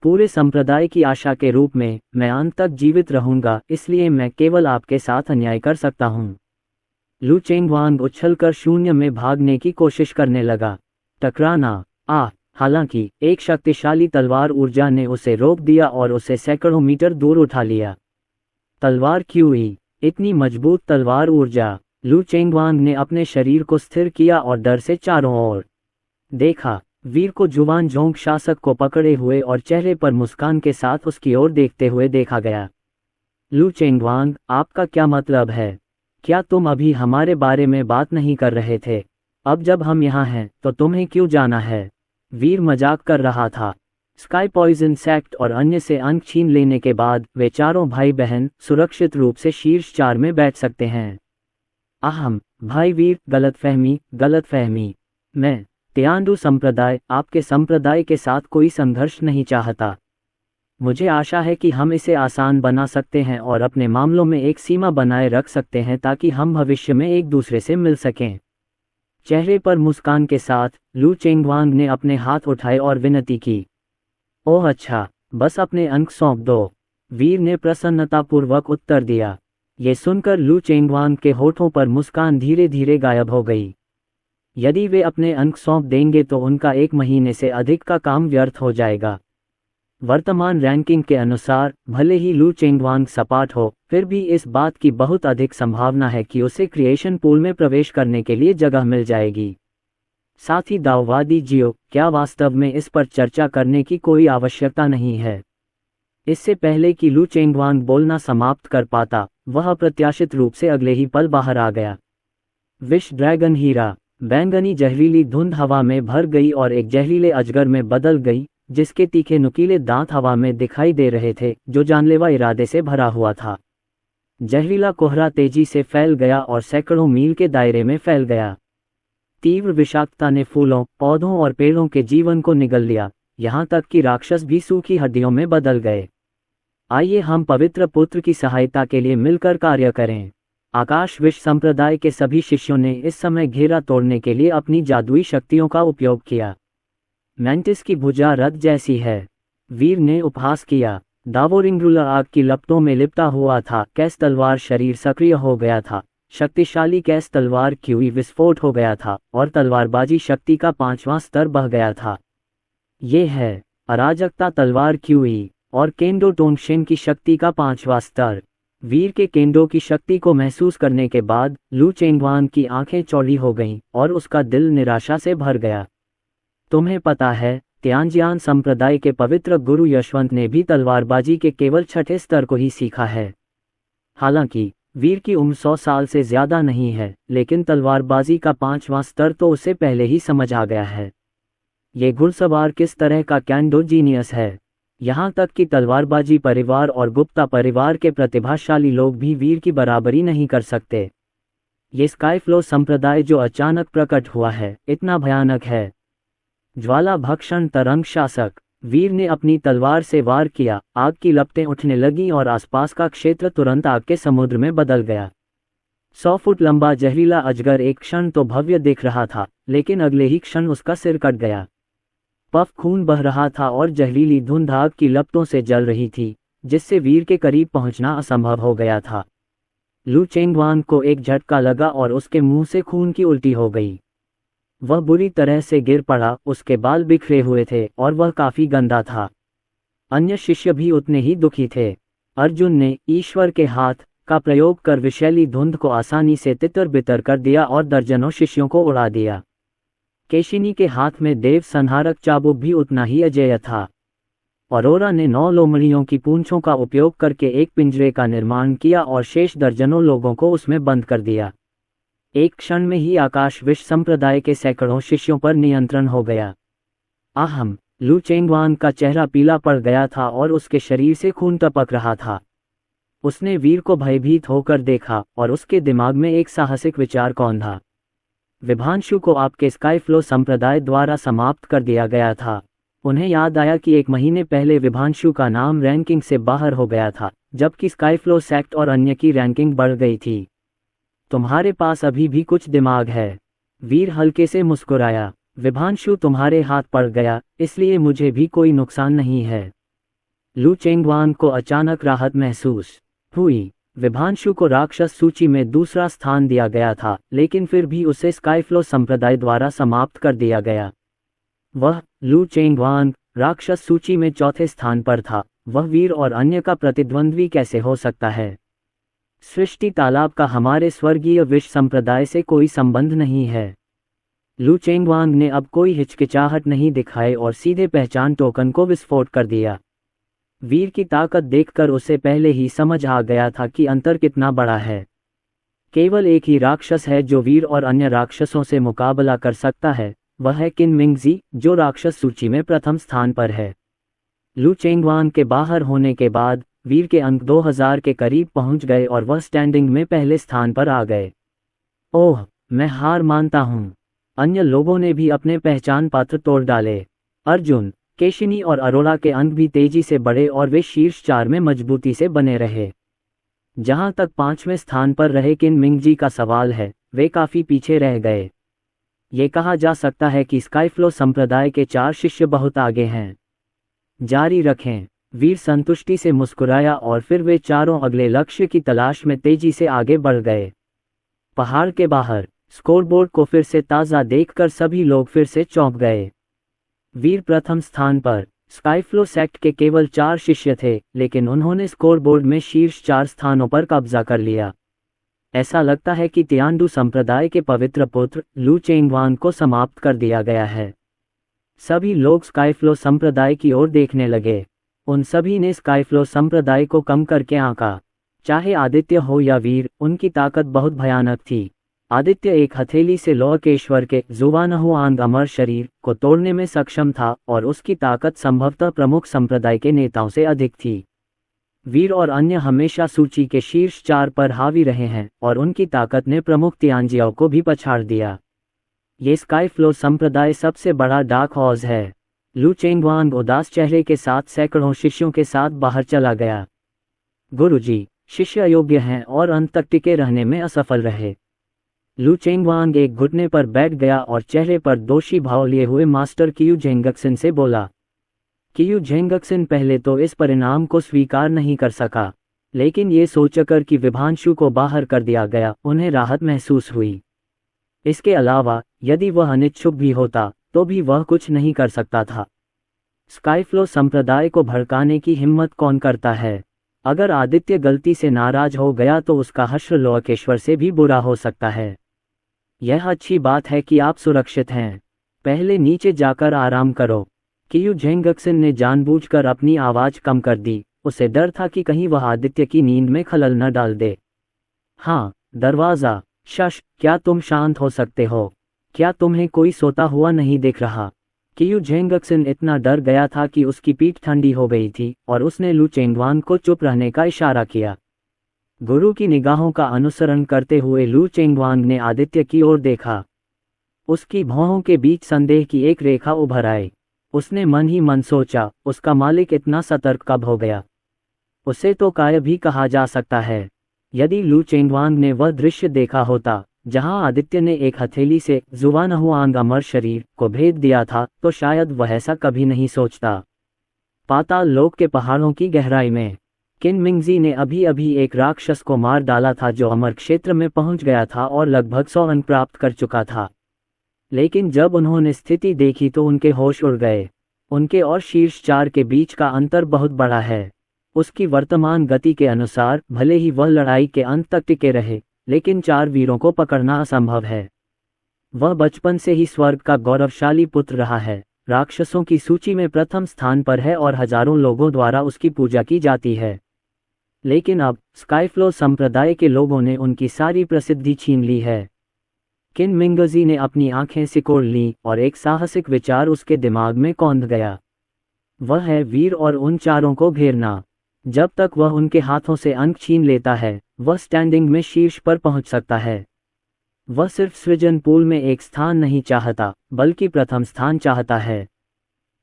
पूरे संप्रदाय की आशा के रूप में मैं अंत तक जीवित रहूंगा, इसलिए मैं केवल आपके साथ अन्याय कर सकता हूं। लू चेंगवांग उछलकर शून्य में भागने की कोशिश करने लगा। टकराना। हालांकि एक शक्तिशाली तलवार ऊर्जा ने उसे रोक दिया और उसे सैकड़ों मीटर दूर उठा लिया। तलवार क्यों? इतनी मजबूत तलवार ऊर्जा। लू चेंगवांग ने अपने शरीर को स्थिर किया और डर से चारों ओर देखा। वीर को जुवान जोंग शासक को पकड़े हुए और चेहरे पर मुस्कान के साथ उसकी ओर देखते हुए देखा गया। लू चेंगवांग, आपका क्या मतलब है? क्या तुम अभी हमारे बारे में बात नहीं कर रहे थे? अब जब हम यहाँ हैं तो तुम्हें क्यों जाना है? वीर मजाक कर रहा था। स्काई पॉइजन सेक्ट और अन्य से अंक छीन लेने के बाद वे चारों भाई बहन सुरक्षित रूप से शीर्ष 4 में बैठ सकते हैं। भाई वीर, गलतफहमी। मैं तियानडू संप्रदाय आपके संप्रदाय के साथ कोई संघर्ष नहीं चाहता। मुझे आशा है कि हम इसे आसान बना सकते हैं और अपने मामलों में एक सीमा बनाए रख सकते हैं ताकि हम भविष्य में एक दूसरे से मिल सकें। चेहरे पर मुस्कान के साथ लू चेंगवांग ने अपने हाथ उठाए और विनती की। ओह अच्छा, बस अपने अंक सौंप दो, वीर ने प्रसन्नतापूर्वक उत्तर दिया। ये सुनकर लू चेंगवांग के होठों पर मुस्कान धीरे धीरे गायब हो गई। यदि वे अपने अंक सौंप देंगे तो उनका 1 महीने से अधिक का काम व्यर्थ हो जाएगा। वर्तमान रैंकिंग के अनुसार भले ही लू चेंगवांग सपाट हो, फिर भी इस बात की बहुत अधिक संभावना है कि उसे क्रिएशन पूल में प्रवेश करने के लिए जगह मिल जाएगी। साथ ही दाववादी जियो, क्या वास्तव में इस पर चर्चा करने की कोई आवश्यकता नहीं है? इससे पहले कि लू चेंगवांग बोलना समाप्त कर पाता, वह अप्रत्याशित रूप से अगले ही पल बाहर आ गया। विश ड्रैगन हीरा। बैंगनी जहरीली धुंध हवा में भर गई और एक जहरीले अजगर में बदल गई, जिसके तीखे नुकीले दांत हवा में दिखाई दे रहे थे, जो जानलेवा इरादे से भरा हुआ था। जहरीला कोहरा तेजी से फैल गया और सैकड़ों मील के दायरे में फैल गया। तीव्र विषाक्तता ने फूलों, पौधों और पेड़ों के जीवन को निगल लिया, यहाँ तक कि राक्षस भी सूखी हड्डियों में बदल गए। आइए हम पवित्र पुत्र की सहायता के लिए मिलकर कार्य करें। आकाश विश्व संप्रदाय के सभी शिष्यों ने इस समय घेरा तोड़ने के लिए अपनी जादुई शक्तियों का उपयोग किया। मैंटिस की भुजा रथ जैसी है, वीर ने उपहास किया। दावोरिंगरुला आग की लपटों में लिपटा हुआ था। कैस तलवार शरीर सक्रिय हो गया था। शक्तिशाली कैस तलवार क्यूई विस्फोट हो गया था और तलवारबाजी शक्ति का 5वां स्तर बह गया था। ये है अराजकता तलवार क्यूई और केंडो टोंगशेन की शक्ति का 5वां स्तर। वीर के केंडो की शक्ति को महसूस करने के बाद लू चेंगवांग की आंखें चौड़ी हो गईं और उसका दिल निराशा से भर गया। तुम्हें पता है, तियानजियान संप्रदाय के पवित्र गुरु यशवंत ने भी तलवारबाजी के केवल 6ठे स्तर को ही सीखा है। हालांकि वीर की उम्र 100 साल से ज्यादा नहीं है, लेकिन तलवारबाजी का 5वां स्तर तो उसे पहले ही समझ आ गया है। ये घुड़सवार किस तरह का कैंडो जीनियस है। यहाँ तक कि तलवारबाजी परिवार और गुप्ता परिवार के प्रतिभाशाली लोग भी वीर की बराबरी नहीं कर सकते। ये स्काईफ्लो संप्रदाय जो अचानक प्रकट हुआ है, इतना भयानक है। ज्वाला भक्षण तरंग शासक। वीर ने अपनी तलवार से वार किया। आग की लपटें उठने लगीं और आसपास का क्षेत्र तुरंत आग के समुद्र में बदल गया। 100 फुट लंबा जहरीला अजगर एक क्षण तो भव्य दिख रहा था, लेकिन अगले ही क्षण उसका सिर कट गया। पफ खून बह रहा था और जहरीली धुंध आग की लपटों से जल रही थी, जिससे वीर के करीब पहुंचना असंभव हो गया था। लू चेंगवांग को एक झटका लगा और उसके मुंह से खून की उल्टी हो गई। वह बुरी तरह से गिर पड़ा। उसके बाल बिखरे हुए थे और वह काफी गंदा था। अन्य शिष्य भी उतने ही दुखी थे। अर्जुन ने ईश्वर के हाथ का प्रयोग कर विषैली धुंध को आसानी से तितर बितर कर दिया और दर्जनों शिष्यों को उड़ा दिया। केशिनी के हाथ में देव संहारक चाबुक भी उतना ही अजेय था। अरोरा ने 9 लोमड़ियों की पूंछों का उपयोग करके एक पिंजरे का निर्माण किया और शेष दर्जनों लोगों को उसमें बंद कर दिया। एक क्षण में ही आकाश विष संप्रदाय के सैकड़ों शिष्यों पर नियंत्रण हो गया। आहम, लू चेंगवान का चेहरा पीला पड़ गया था और उसके शरीर से खून टपक रहा था। उसने वीर को भयभीत होकर देखा और उसके दिमाग में एक साहसिक विचार कौंधा। विभांशु को आपके स्काईफ्लो संप्रदाय द्वारा समाप्त कर दिया गया था। उन्हें याद आया कि 1 महीने पहले विभांशु का नाम रैंकिंग से बाहर हो गया था, जबकि स्काईफ्लो सेक्ट और अन्य की रैंकिंग बढ़ गई थी। तुम्हारे पास अभी भी कुछ दिमाग है। वीर हल्के से मुस्कुराया। विभांशु तुम्हारे हाथ पड़ गया, इसलिए मुझे भी कोई नुकसान नहीं है। लू चेंगवान को अचानक राहत महसूस हुई। विभांशु को राक्षस सूची में दूसरा स्थान दिया गया था, लेकिन फिर भी उसे स्काईफ्लो संप्रदाय द्वारा समाप्त कर दिया गया। वह लू चेंगवान राक्षस सूची में चौथे स्थान पर था। वह वीर और अन्य का प्रतिद्वंद्वी कैसे हो सकता है? सृष्टि तालाब का हमारे स्वर्गीय विष संप्रदाय से कोई संबंध नहीं है। लू चेंगवांग ने अब कोई हिचकिचाहट नहीं दिखाई और सीधे पहचान टोकन को विस्फोट कर दिया। वीर की ताकत देखकर उसे पहले ही समझ आ गया था कि अंतर कितना बड़ा है। केवल एक ही राक्षस है जो वीर और अन्य राक्षसों से मुकाबला कर सकता है, वह है किन मिंगजी, जो राक्षस सूची में प्रथम स्थान पर है। लू चेंगवान के बाहर होने के बाद वीर के अंक 2000 के करीब पहुंच गए और वह स्टैंडिंग में पहले स्थान पर आ गए। ओह, मैं हार मानता हूं। अन्य लोगों ने भी अपने पहचान पत्र तोड़ डाले। अर्जुन, केशिनी और अरोरा के अंक भी तेजी से बढ़े और वे शीर्ष 4 में मजबूती से बने रहे। जहां तक 5वें स्थान पर रहे किन मिंगजी का सवाल है, वे काफी पीछे रह गए। ये कहा जा सकता है कि स्काईफ्लो संप्रदाय के 4 शिष्य बहुत आगे हैं। जारी रखें। वीर संतुष्टि से मुस्कुराया और फिर वे चारों अगले लक्ष्य की तलाश में तेजी से आगे बढ़ गए। पहाड़ के बाहर स्कोरबोर्ड को फिर से ताज़ा देखकर सभी लोग फिर से चौंक गए। वीर प्रथम स्थान पर। स्काईफ्लो सेक्ट के केवल 4 शिष्य थे, लेकिन उन्होंने स्कोरबोर्ड में शीर्ष 4 स्थानों पर कब्जा कर लिया। ऐसा लगता है कि तियांडू संप्रदाय के पवित्र पुत्र लू चेंगवान को समाप्त कर दिया गया है। सभी लोग स्काईफ्लो संप्रदाय की ओर देखने लगे। उन सभी ने स्काईफ्लो संप्रदाय को कम करके आंका। चाहे आदित्य हो या वीर, उनकी ताकत बहुत भयानक थी। आदित्य एक हथेली से लोकेश्वर के जुवानहुआंग अमर शरीर को तोड़ने में सक्षम था और उसकी ताकत संभवतः प्रमुख संप्रदाय के नेताओं से अधिक थी। वीर और अन्य हमेशा सूची के शीर्ष 4 पर हावी रहे हैं और उनकी ताकत ने प्रमुख तियांजियाओं को भी पछाड़ दिया। ये स्काईफ्लो संप्रदाय सबसे बड़ा डार्क हॉर्स है। लू चेंगवांग उदास चेहरे के साथ सैकड़ों शिष्यों के साथ बाहर चला गया। गुरुजी, शिष्य अयोग्य हैं और अंत तक टिके रहने में असफल रहे। लू चेंगवांग एक घुटने पर बैठ गया और चेहरे पर दोषी भाव लिए हुए मास्टर कियू झेंगक्सिन से बोला। कियू झेंगक्सिन पहले तो इस परिणाम को स्वीकार नहीं कर सका, लेकिन ये सोचकर कि विभांशु को बाहर कर दिया गया, उन्हें राहत महसूस हुई। इसके अलावा यदि वह अनिच्छुक भी होता तो भी वह कुछ नहीं कर सकता था। स्काईफ्लो संप्रदाय को भड़काने की हिम्मत कौन करता है? अगर आदित्य गलती से नाराज हो गया तो उसका हश्र लोकेश्वर से भी बुरा हो सकता है। यह अच्छी बात है कि आप सुरक्षित हैं। पहले नीचे जाकर आराम करो। कियू झेंगक्सिन ने जानबूझकर अपनी आवाज कम कर दी। उसे डर था कि कहीं वह आदित्य की नींद में खलल न डाल दे। हाँ, दरवाज़ा। शश, क्या तुम शांत हो सकते हो? क्या तुम्हें कोई सोता हुआ नहीं दिख रहा? कियू झेंगक्सिन इतना डर गया था कि उसकी पीठ ठंडी हो गई थी और उसने लू चेंगवांग को चुप रहने का इशारा किया। गुरु की निगाहों का अनुसरण करते हुए लू चेंगवांग ने आदित्य की ओर देखा। उसकी भौहों के बीच संदेह की एक रेखा उभर आई। उसने मन ही मन सोचा, उसका मालिक इतना सतर्क कब हो गया? उसे तो कायर भी कहा जा सकता है। यदि लू चेंगवांग ने वह दृश्य देखा होता जहां आदित्य ने एक हथेली से जुवानहुआंग अमर शरीर को भेद दिया था, तो शायद वह ऐसा कभी नहीं सोचता। पाताल लोक के पहाड़ों की गहराई में किन मिंगजी ने अभी अभी एक राक्षस को मार डाला था जो अमर क्षेत्र में पहुंच गया था और लगभग 100 अंक प्राप्त कर चुका था। लेकिन जब उन्होंने स्थिति देखी तो उनके होश उड़ गए। उनके और शीर्ष 4 के बीच का अंतर बहुत बड़ा है। उसकी वर्तमान गति के अनुसार भले ही वह लड़ाई के अंत तक टिके रहे, लेकिन 4 वीरों को पकड़ना असंभव है। वह बचपन से ही स्वर्ग का गौरवशाली पुत्र रहा है, राक्षसों की सूची में प्रथम स्थान पर है और हजारों लोगों द्वारा उसकी पूजा की जाती है। लेकिन अब स्काईफ्लो संप्रदाय के लोगों ने उनकी सारी प्रसिद्धि छीन ली है। किन मिंगजी ने अपनी आंखें सिकोड़ लीं और एक साहसिक विचार उसके दिमाग में कौंध गया। वह है वीर और उन 4 को घेरना। जब तक वह उनके हाथों से अंक छीन लेता है, वह स्टैंडिंग में शीर्ष पर पहुंच सकता है। वह सिर्फ सृजन पूल में एक स्थान नहीं चाहता, बल्कि प्रथम स्थान चाहता है।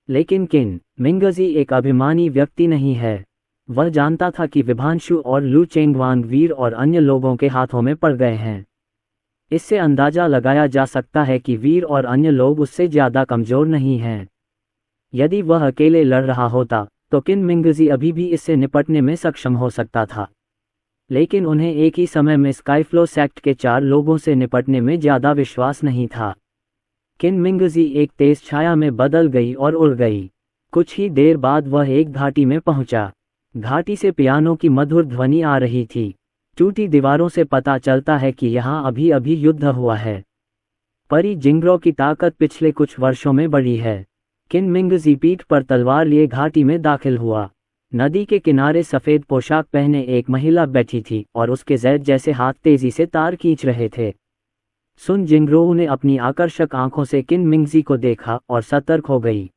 लेकिन किन मिंगजी एक अभिमानी व्यक्ति नहीं है। वह जानता था कि विभांशु और लू चेंगवांग वीर और अन्य लोगों के हाथों में पड़ गए हैं। इससे अंदाजा लगाया जा सकता है कि वीर और अन्य लोग उससे ज्यादा कमजोर नहीं हैं। यदि वह अकेले लड़ रहा होता तो किन मिंगजी अभी भी इससे निपटने में सक्षम हो सकता था। लेकिन उन्हें एक ही समय में स्काईफ्लो सेक्ट के 4 लोगों से निपटने में ज्यादा विश्वास नहीं था। किन मिंगजी एक तेज छाया में बदल गई और उड़ गई। कुछ ही देर बाद वह एक घाटी में पहुंचा। घाटी से पियानो की मधुर ध्वनि आ रही थी। टूटी दीवारों से पता चलता है कि यहाँ अभी अभी युद्ध हुआ है। परी जिंगरो की ताकत पिछले कुछ वर्षों में बढ़ी है। किन मिंगजी पीठ पर तलवार लिए घाटी में दाखिल हुआ। नदी के किनारे सफ़ेद पोशाक पहने एक महिला बैठी थी और उसके जैद जैसे हाथ तेजी से तार खींच रहे थे। सुन जिंगरो ने अपनी आकर्षक आंखों से किन मिंगजी को देखा और सतर्क हो गई।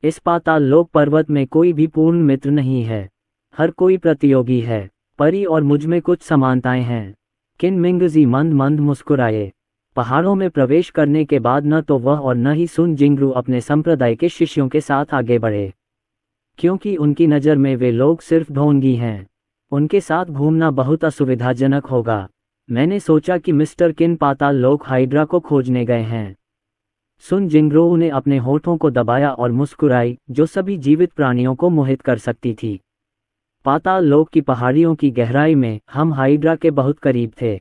इस पाताल लोक पर्वत में कोई भी पूर्ण मित्र नहीं है, हर कोई प्रतियोगी है। परी और मुझ में कुछ समानताएं हैं। किन मिंगजी मंद मंद मुस्कुराए। पहाड़ों में प्रवेश करने के बाद न तो वह और न ही सुन जिंगरू अपने संप्रदाय के शिष्यों के साथ आगे बढ़े, क्योंकि उनकी नज़र में वे लोग सिर्फ ढोंगी हैं। उनके साथ घूमना बहुत असुविधाजनक होगा। मैंने सोचा कि मिस्टर किन पाताल लोक हाइड्रा को खोजने गए हैं। सुन जिंगरो ने अपने होठों को दबाया और मुस्कुराई, जो सभी जीवित प्राणियों को मोहित कर सकती थी। पाताल लोक की पहाड़ियों की गहराई में हम हाइड्रा के बहुत करीब थे।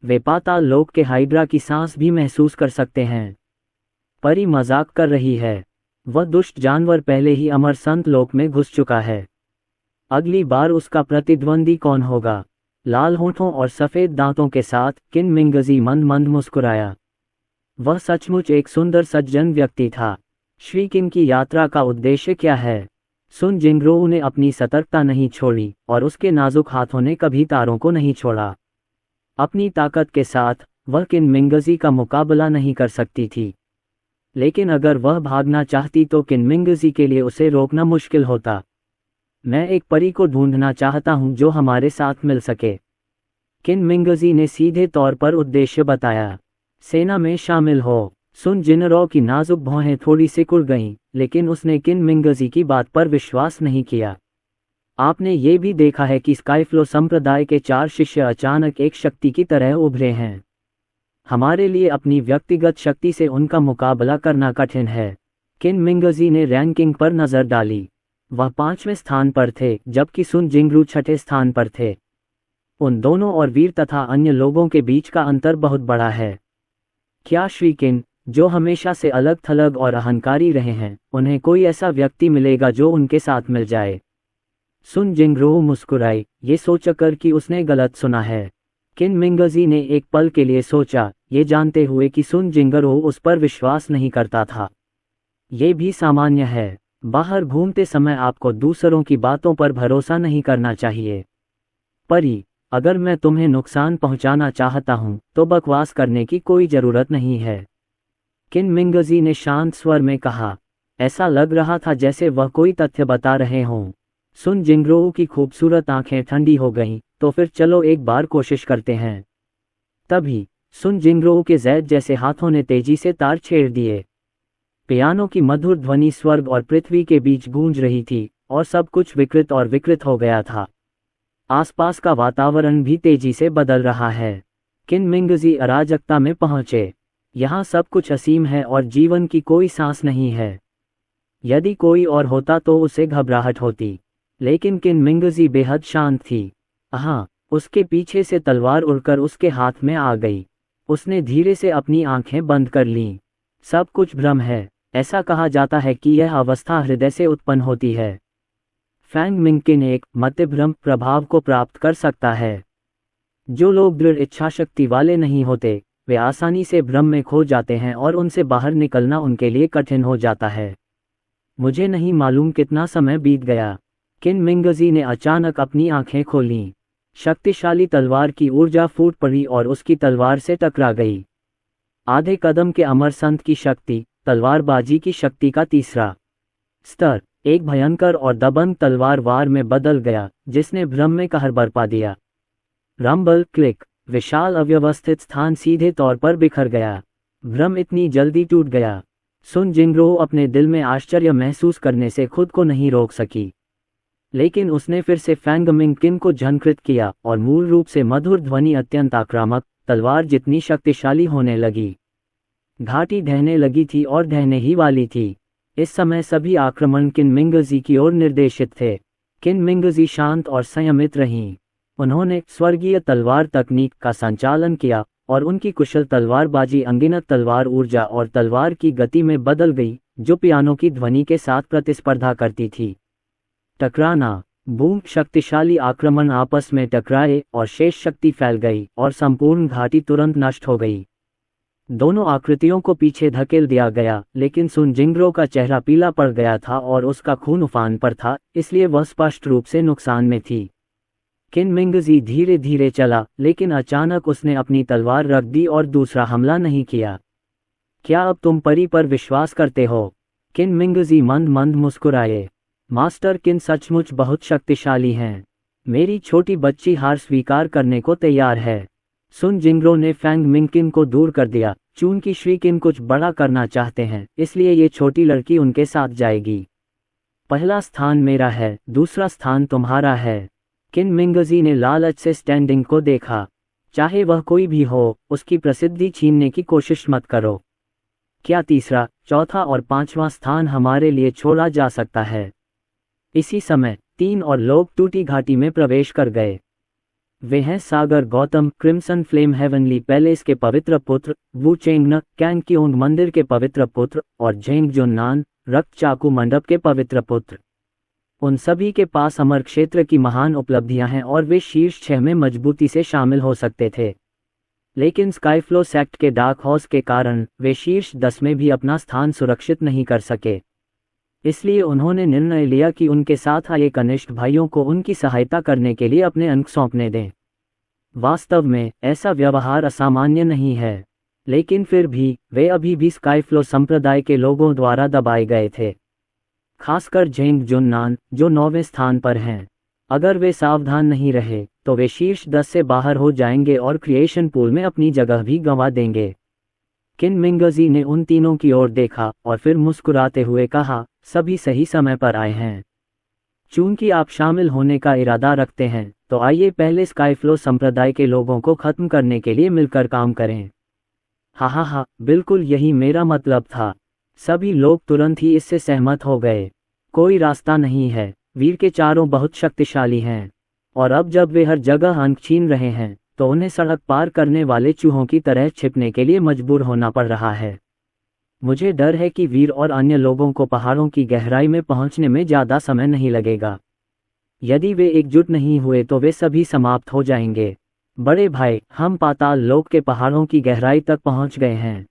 वे पाताल लोक के हाइड्रा की सांस भी महसूस कर सकते हैं। परी मजाक कर रही है। वह दुष्ट जानवर पहले ही अमर संत लोक में घुस चुका है। अगली बार उसका प्रतिद्वंदी कौन होगा? लाल होठों और सफ़ेद दांतों के साथ किन मिंगजी मंद मंद मुस्कुराया। वह सचमुच एक सुंदर सज्जन व्यक्ति था। श्री किन की यात्रा का उद्देश्य क्या है? सुन जिंगरो ने अपनी सतर्कता नहीं छोड़ी और उसके नाजुक हाथों ने कभी तारों को नहीं छोड़ा। अपनी ताकत के साथ वह किन मिंगजी का मुकाबला नहीं कर सकती थी, लेकिन अगर वह भागना चाहती तो किन मिंगजी के लिए उसे रोकना मुश्किल होता। मैं एक परी को ढूंढना चाहता हूं जो हमारे साथ मिल सके, किन मिंगजी ने सीधे तौर पर उद्देश्य बताया। सेना में शामिल हो। सुन जिनरो की नाजुक भौहें थोड़ी सिकुड़ गईं, लेकिन उसने किन मिंगजी की बात पर विश्वास नहीं किया। आपने ये भी देखा है कि स्काईफ्लो संप्रदाय के 4 शिष्य अचानक एक शक्ति की तरह उभरे हैं। हमारे लिए अपनी व्यक्तिगत शक्ति से उनका मुकाबला करना कठिन है। किन मिंगजी ने रैंकिंग पर नज़र डाली। वह 5वें स्थान पर थे, जबकि सुन जिंगरू 6ठे स्थान पर थे। उन दोनों और वीर तथा अन्य लोगों के बीच का अंतर बहुत बड़ा है। क्या श्री किन, जो हमेशा से अलग थलग और अहंकारी रहे हैं, उन्हें कोई ऐसा व्यक्ति मिलेगा जो उनके साथ मिल जाए? सुन जिंगरू मुस्कुराई, ये सोचकर कि उसने गलत सुना है। किन मिंगजी ने एक पल के लिए सोचा, ये जानते हुए कि सुन जिंगरू उस पर विश्वास नहीं करता था। ये भी सामान्य है। बाहर घूमते समय आपको दूसरों की बातों पर भरोसा नहीं करना चाहिए। परी, अगर मैं तुम्हें नुकसान पहुंचाना चाहता हूं, तो बकवास करने की कोई जरूरत नहीं है, किन मिंगजी ने शांत स्वर में कहा। ऐसा लग रहा था जैसे वह कोई तथ्य बता रहे हों। सुन जिंगरू की खूबसूरत आंखें ठंडी हो गईं, तो फिर चलो एक बार कोशिश करते हैं। तभी सुन जिंगरू के जैद जैसे हाथों ने तेजी से तार छेड़ दिए। पियानो की मधुर ध्वनि स्वर्ग और पृथ्वी के बीच गूंज रही थी और सब कुछ विकृत और विकृत हो गया था। आसपास का वातावरण भी तेजी से बदल रहा है। किन मिंगजी अराजकता में पहुंचे। यहाँ सब कुछ असीम है और जीवन की कोई सांस नहीं है। यदि कोई और होता तो उसे घबराहट होती, लेकिन किन मिंगजी बेहद शांत थी। हाँ, उसके पीछे से तलवार उड़कर उसके हाथ में आ गई। उसने धीरे से अपनी आंखें बंद कर लीं। सब कुछ भ्रम है, ऐसा कहा जाता है कि यह अवस्था हृदय से उत्पन्न होती है। फैंग मिंकिन एक मतिभ्रम प्रभाव को प्राप्त कर सकता है। जो लोग दृढ़ इच्छाशक्ति वाले नहीं होते, वे आसानी से भ्रम में खो जाते हैं और उनसे बाहर निकलना उनके लिए कठिन हो जाता है। मुझे नहीं मालूम कितना समय बीत गया। किन मिंगजी ने अचानक अपनी आंखें खोलीं। शक्तिशाली तलवार की ऊर्जा फूट पड़ी और उसकी तलवार से टकरा गई। आधे कदम के अमर संत की शक्ति, तलवारबाजी की शक्ति का तीसरा स्तर, एक भयंकर और दबंग तलवार वार में बदल गया, जिसने भ्रम में कहर बरपा दिया। रंबल क्लिक, विशाल अव्यवस्थित स्थान सीधे तौर पर बिखर गया। भ्रम इतनी जल्दी टूट गया। सुन जिंगरो अपने दिल में आश्चर्य महसूस करने से खुद को नहीं रोक सकी। लेकिन उसने फिर से फैंग मिंकिन को झंकृत किया और मूल रूप से मधुर ध्वनि अत्यंत आक्रामक, तलवार जितनी शक्तिशाली होने लगी। घाटी ढहने लगी थी और ढहने ही वाली थी। इस समय सभी आक्रमण किन मिंगजी की ओर निर्देशित थे। किन मिंगजी शांत और संयमित रहीं। उन्होंने स्वर्गीय तलवार तकनीक का संचालन किया और उनकी कुशल तलवारबाजी अनगिनत तलवार ऊर्जा और तलवार की गति में बदल गई, जो पियानो की ध्वनि के साथ प्रतिस्पर्धा करती थी। टकराना, बूम, शक्तिशाली आक्रमण आपस में टकराए और शेष शक्ति फैल गई और संपूर्ण घाटी तुरंत नष्ट हो गई। दोनों आकृतियों को पीछे धकेल दिया गया, लेकिन सुन जिंगरो का चेहरा पीला पड़ गया था और उसका खून उफान पर था, इसलिए वह स्पष्ट रूप से नुकसान में थी। किन मिंगजी धीरे धीरे चला, लेकिन अचानक उसने अपनी तलवार रख दी और दूसरा हमला नहीं किया। क्या अब तुम परी पर विश्वास करते हो? किन मिंगजी मंद मंद मुस्कुराए। मास्टर किन सचमुच बहुत शक्तिशाली हैं। मेरी छोटी बच्ची हार स्वीकार करने को तैयार है। सुन जिंगरो ने फैंग मिंकिन को दूर कर दिया। चूंकि श्री किन कुछ बड़ा करना चाहते हैं, इसलिए ये छोटी लड़की उनके साथ जाएगी। पहला स्थान मेरा है, दूसरा स्थान तुम्हारा है। किन मिंगजी ने लालच से स्टैंडिंग को देखा। चाहे वह कोई भी हो, उसकी प्रसिद्धि छीनने की कोशिश मत करो। क्या तीसरा, चौथा और पांचवा स्थान हमारे लिए छोड़ा जा सकता है? इसी समय 3 और लोग टूटी घाटी में प्रवेश कर गए। वे हैं Sagar Gautam, crimson flame heavenly palace के पवित्र पुत्र, वू चेंगन, कैंगक्योंग मंदिर के पवित्र पुत्र, और जेंग जुन्नान, रक्त चाकू मंडप के पवित्र पुत्र। उन सभी के पास अमर क्षेत्र की महान उपलब्धियां हैं और वे शीर्ष 6 में मजबूती से शामिल हो सकते थे। लेकिन स्काईफ्लो सेक्ट के डार्क हॉर्स के कारण वे शीर्ष 10 में भी अपना स्थान सुरक्षित नहीं कर सके। इसलिए उन्होंने निर्णय लिया कि उनके साथ आए कनिष्ठ भाइयों को उनकी सहायता करने के लिए अपने अंक सौंपने दें। वास्तव में ऐसा व्यवहार असामान्य नहीं है, लेकिन फिर भी वे अभी भी स्काईफ्लो संप्रदाय के लोगों द्वारा दबाए गए थे। खासकर जेंग जुन्नान, जो 9वें स्थान पर हैं। अगर वे सावधान नहीं रहे तो वे शीर्ष 10 से बाहर हो जाएंगे और क्रिएशन पूल में अपनी जगह भी गंवा देंगे। किन मिंगजी ने उन तीनों की ओर देखा और फिर मुस्कुराते हुए कहा, सभी सही समय पर आए हैं। चूंकि आप शामिल होने का इरादा रखते हैं, तो आइए पहले स्काईफ्लो संप्रदाय के लोगों को खत्म करने के लिए मिलकर काम करें। हा, बिल्कुल यही मेरा मतलब था। सभी लोग तुरंत ही इससे सहमत हो गए। कोई रास्ता नहीं है, वीर के चारों बहुत शक्तिशाली हैं, और अब जब वे हर जगह अंक छीन रहे हैं, तो उन्हें सड़क पार करने वाले चूहों की तरह छिपने के लिए मजबूर होना पड़ रहा है। मुझे डर है कि वीर और अन्य लोगों को पहाड़ों की गहराई में पहुंचने में ज़्यादा समय नहीं लगेगा। यदि वे एकजुट नहीं हुए तो वे सभी समाप्त हो जाएंगे। बड़े भाई, हम पाताल लोक के पहाड़ों की गहराई तक पहुंच गए हैं।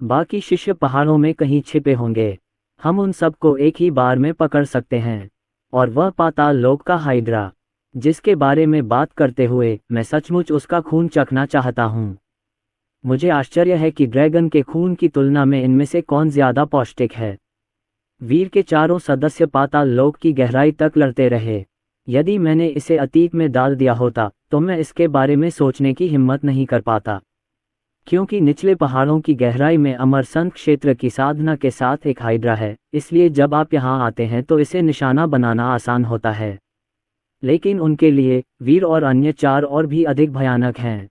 बाकी शिष्य पहाड़ों में कहीं छिपे होंगे। हम उन सबको एक ही बार में पकड़ सकते हैं। और वह पाताल लोक का हाइड्रा, जिसके बारे में बात करते हुए मैं सचमुच उसका खून चखना चाहता हूँ। मुझे आश्चर्य है कि ड्रैगन के खून की तुलना में इनमें से कौन ज्यादा पौष्टिक है। वीर के चारों सदस्य पाताल लोक की गहराई तक लड़ते रहे। यदि मैंने इसे अतीत में डाल दिया होता तो मैं इसके बारे में सोचने की हिम्मत नहीं कर पाता, क्योंकि निचले पहाड़ों की गहराई में अमरसंत क्षेत्र की साधना के साथ एक हाइड्रा है। इसलिए जब आप यहाँ आते हैं तो इसे निशाना बनाना आसान होता है। लेकिन उनके लिए वीर और अन्य 4 और भी अधिक भयानक हैं।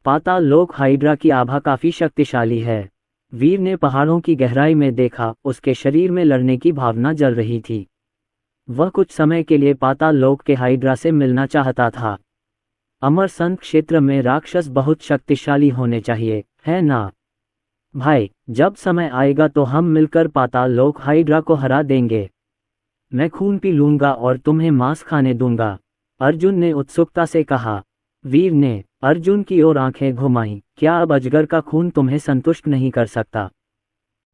पाताल लोक हाइड्रा की आभा काफी शक्तिशाली है। वीर ने पहाड़ों की गहराई में देखा, उसके शरीर में लड़ने की भावना जल रही थी। वह कुछ समय के लिए पाताल लोक के हाइड्रा से मिलना चाहता था। अमरसंत क्षेत्र में राक्षस बहुत शक्तिशाली होने चाहिए, है ना? भाई, जब समय आएगा तो हम मिलकर पाताल लोक हाइड्रा को हरा देंगे। मैं खून पी लूंगा और तुम्हें मांस खाने दूंगा, अर्जुन ने उत्सुकता से कहा। वीर ने अर्जुन की ओर आंखें घुमाईं। क्या अब अजगर का खून तुम्हें संतुष्ट नहीं कर सकता?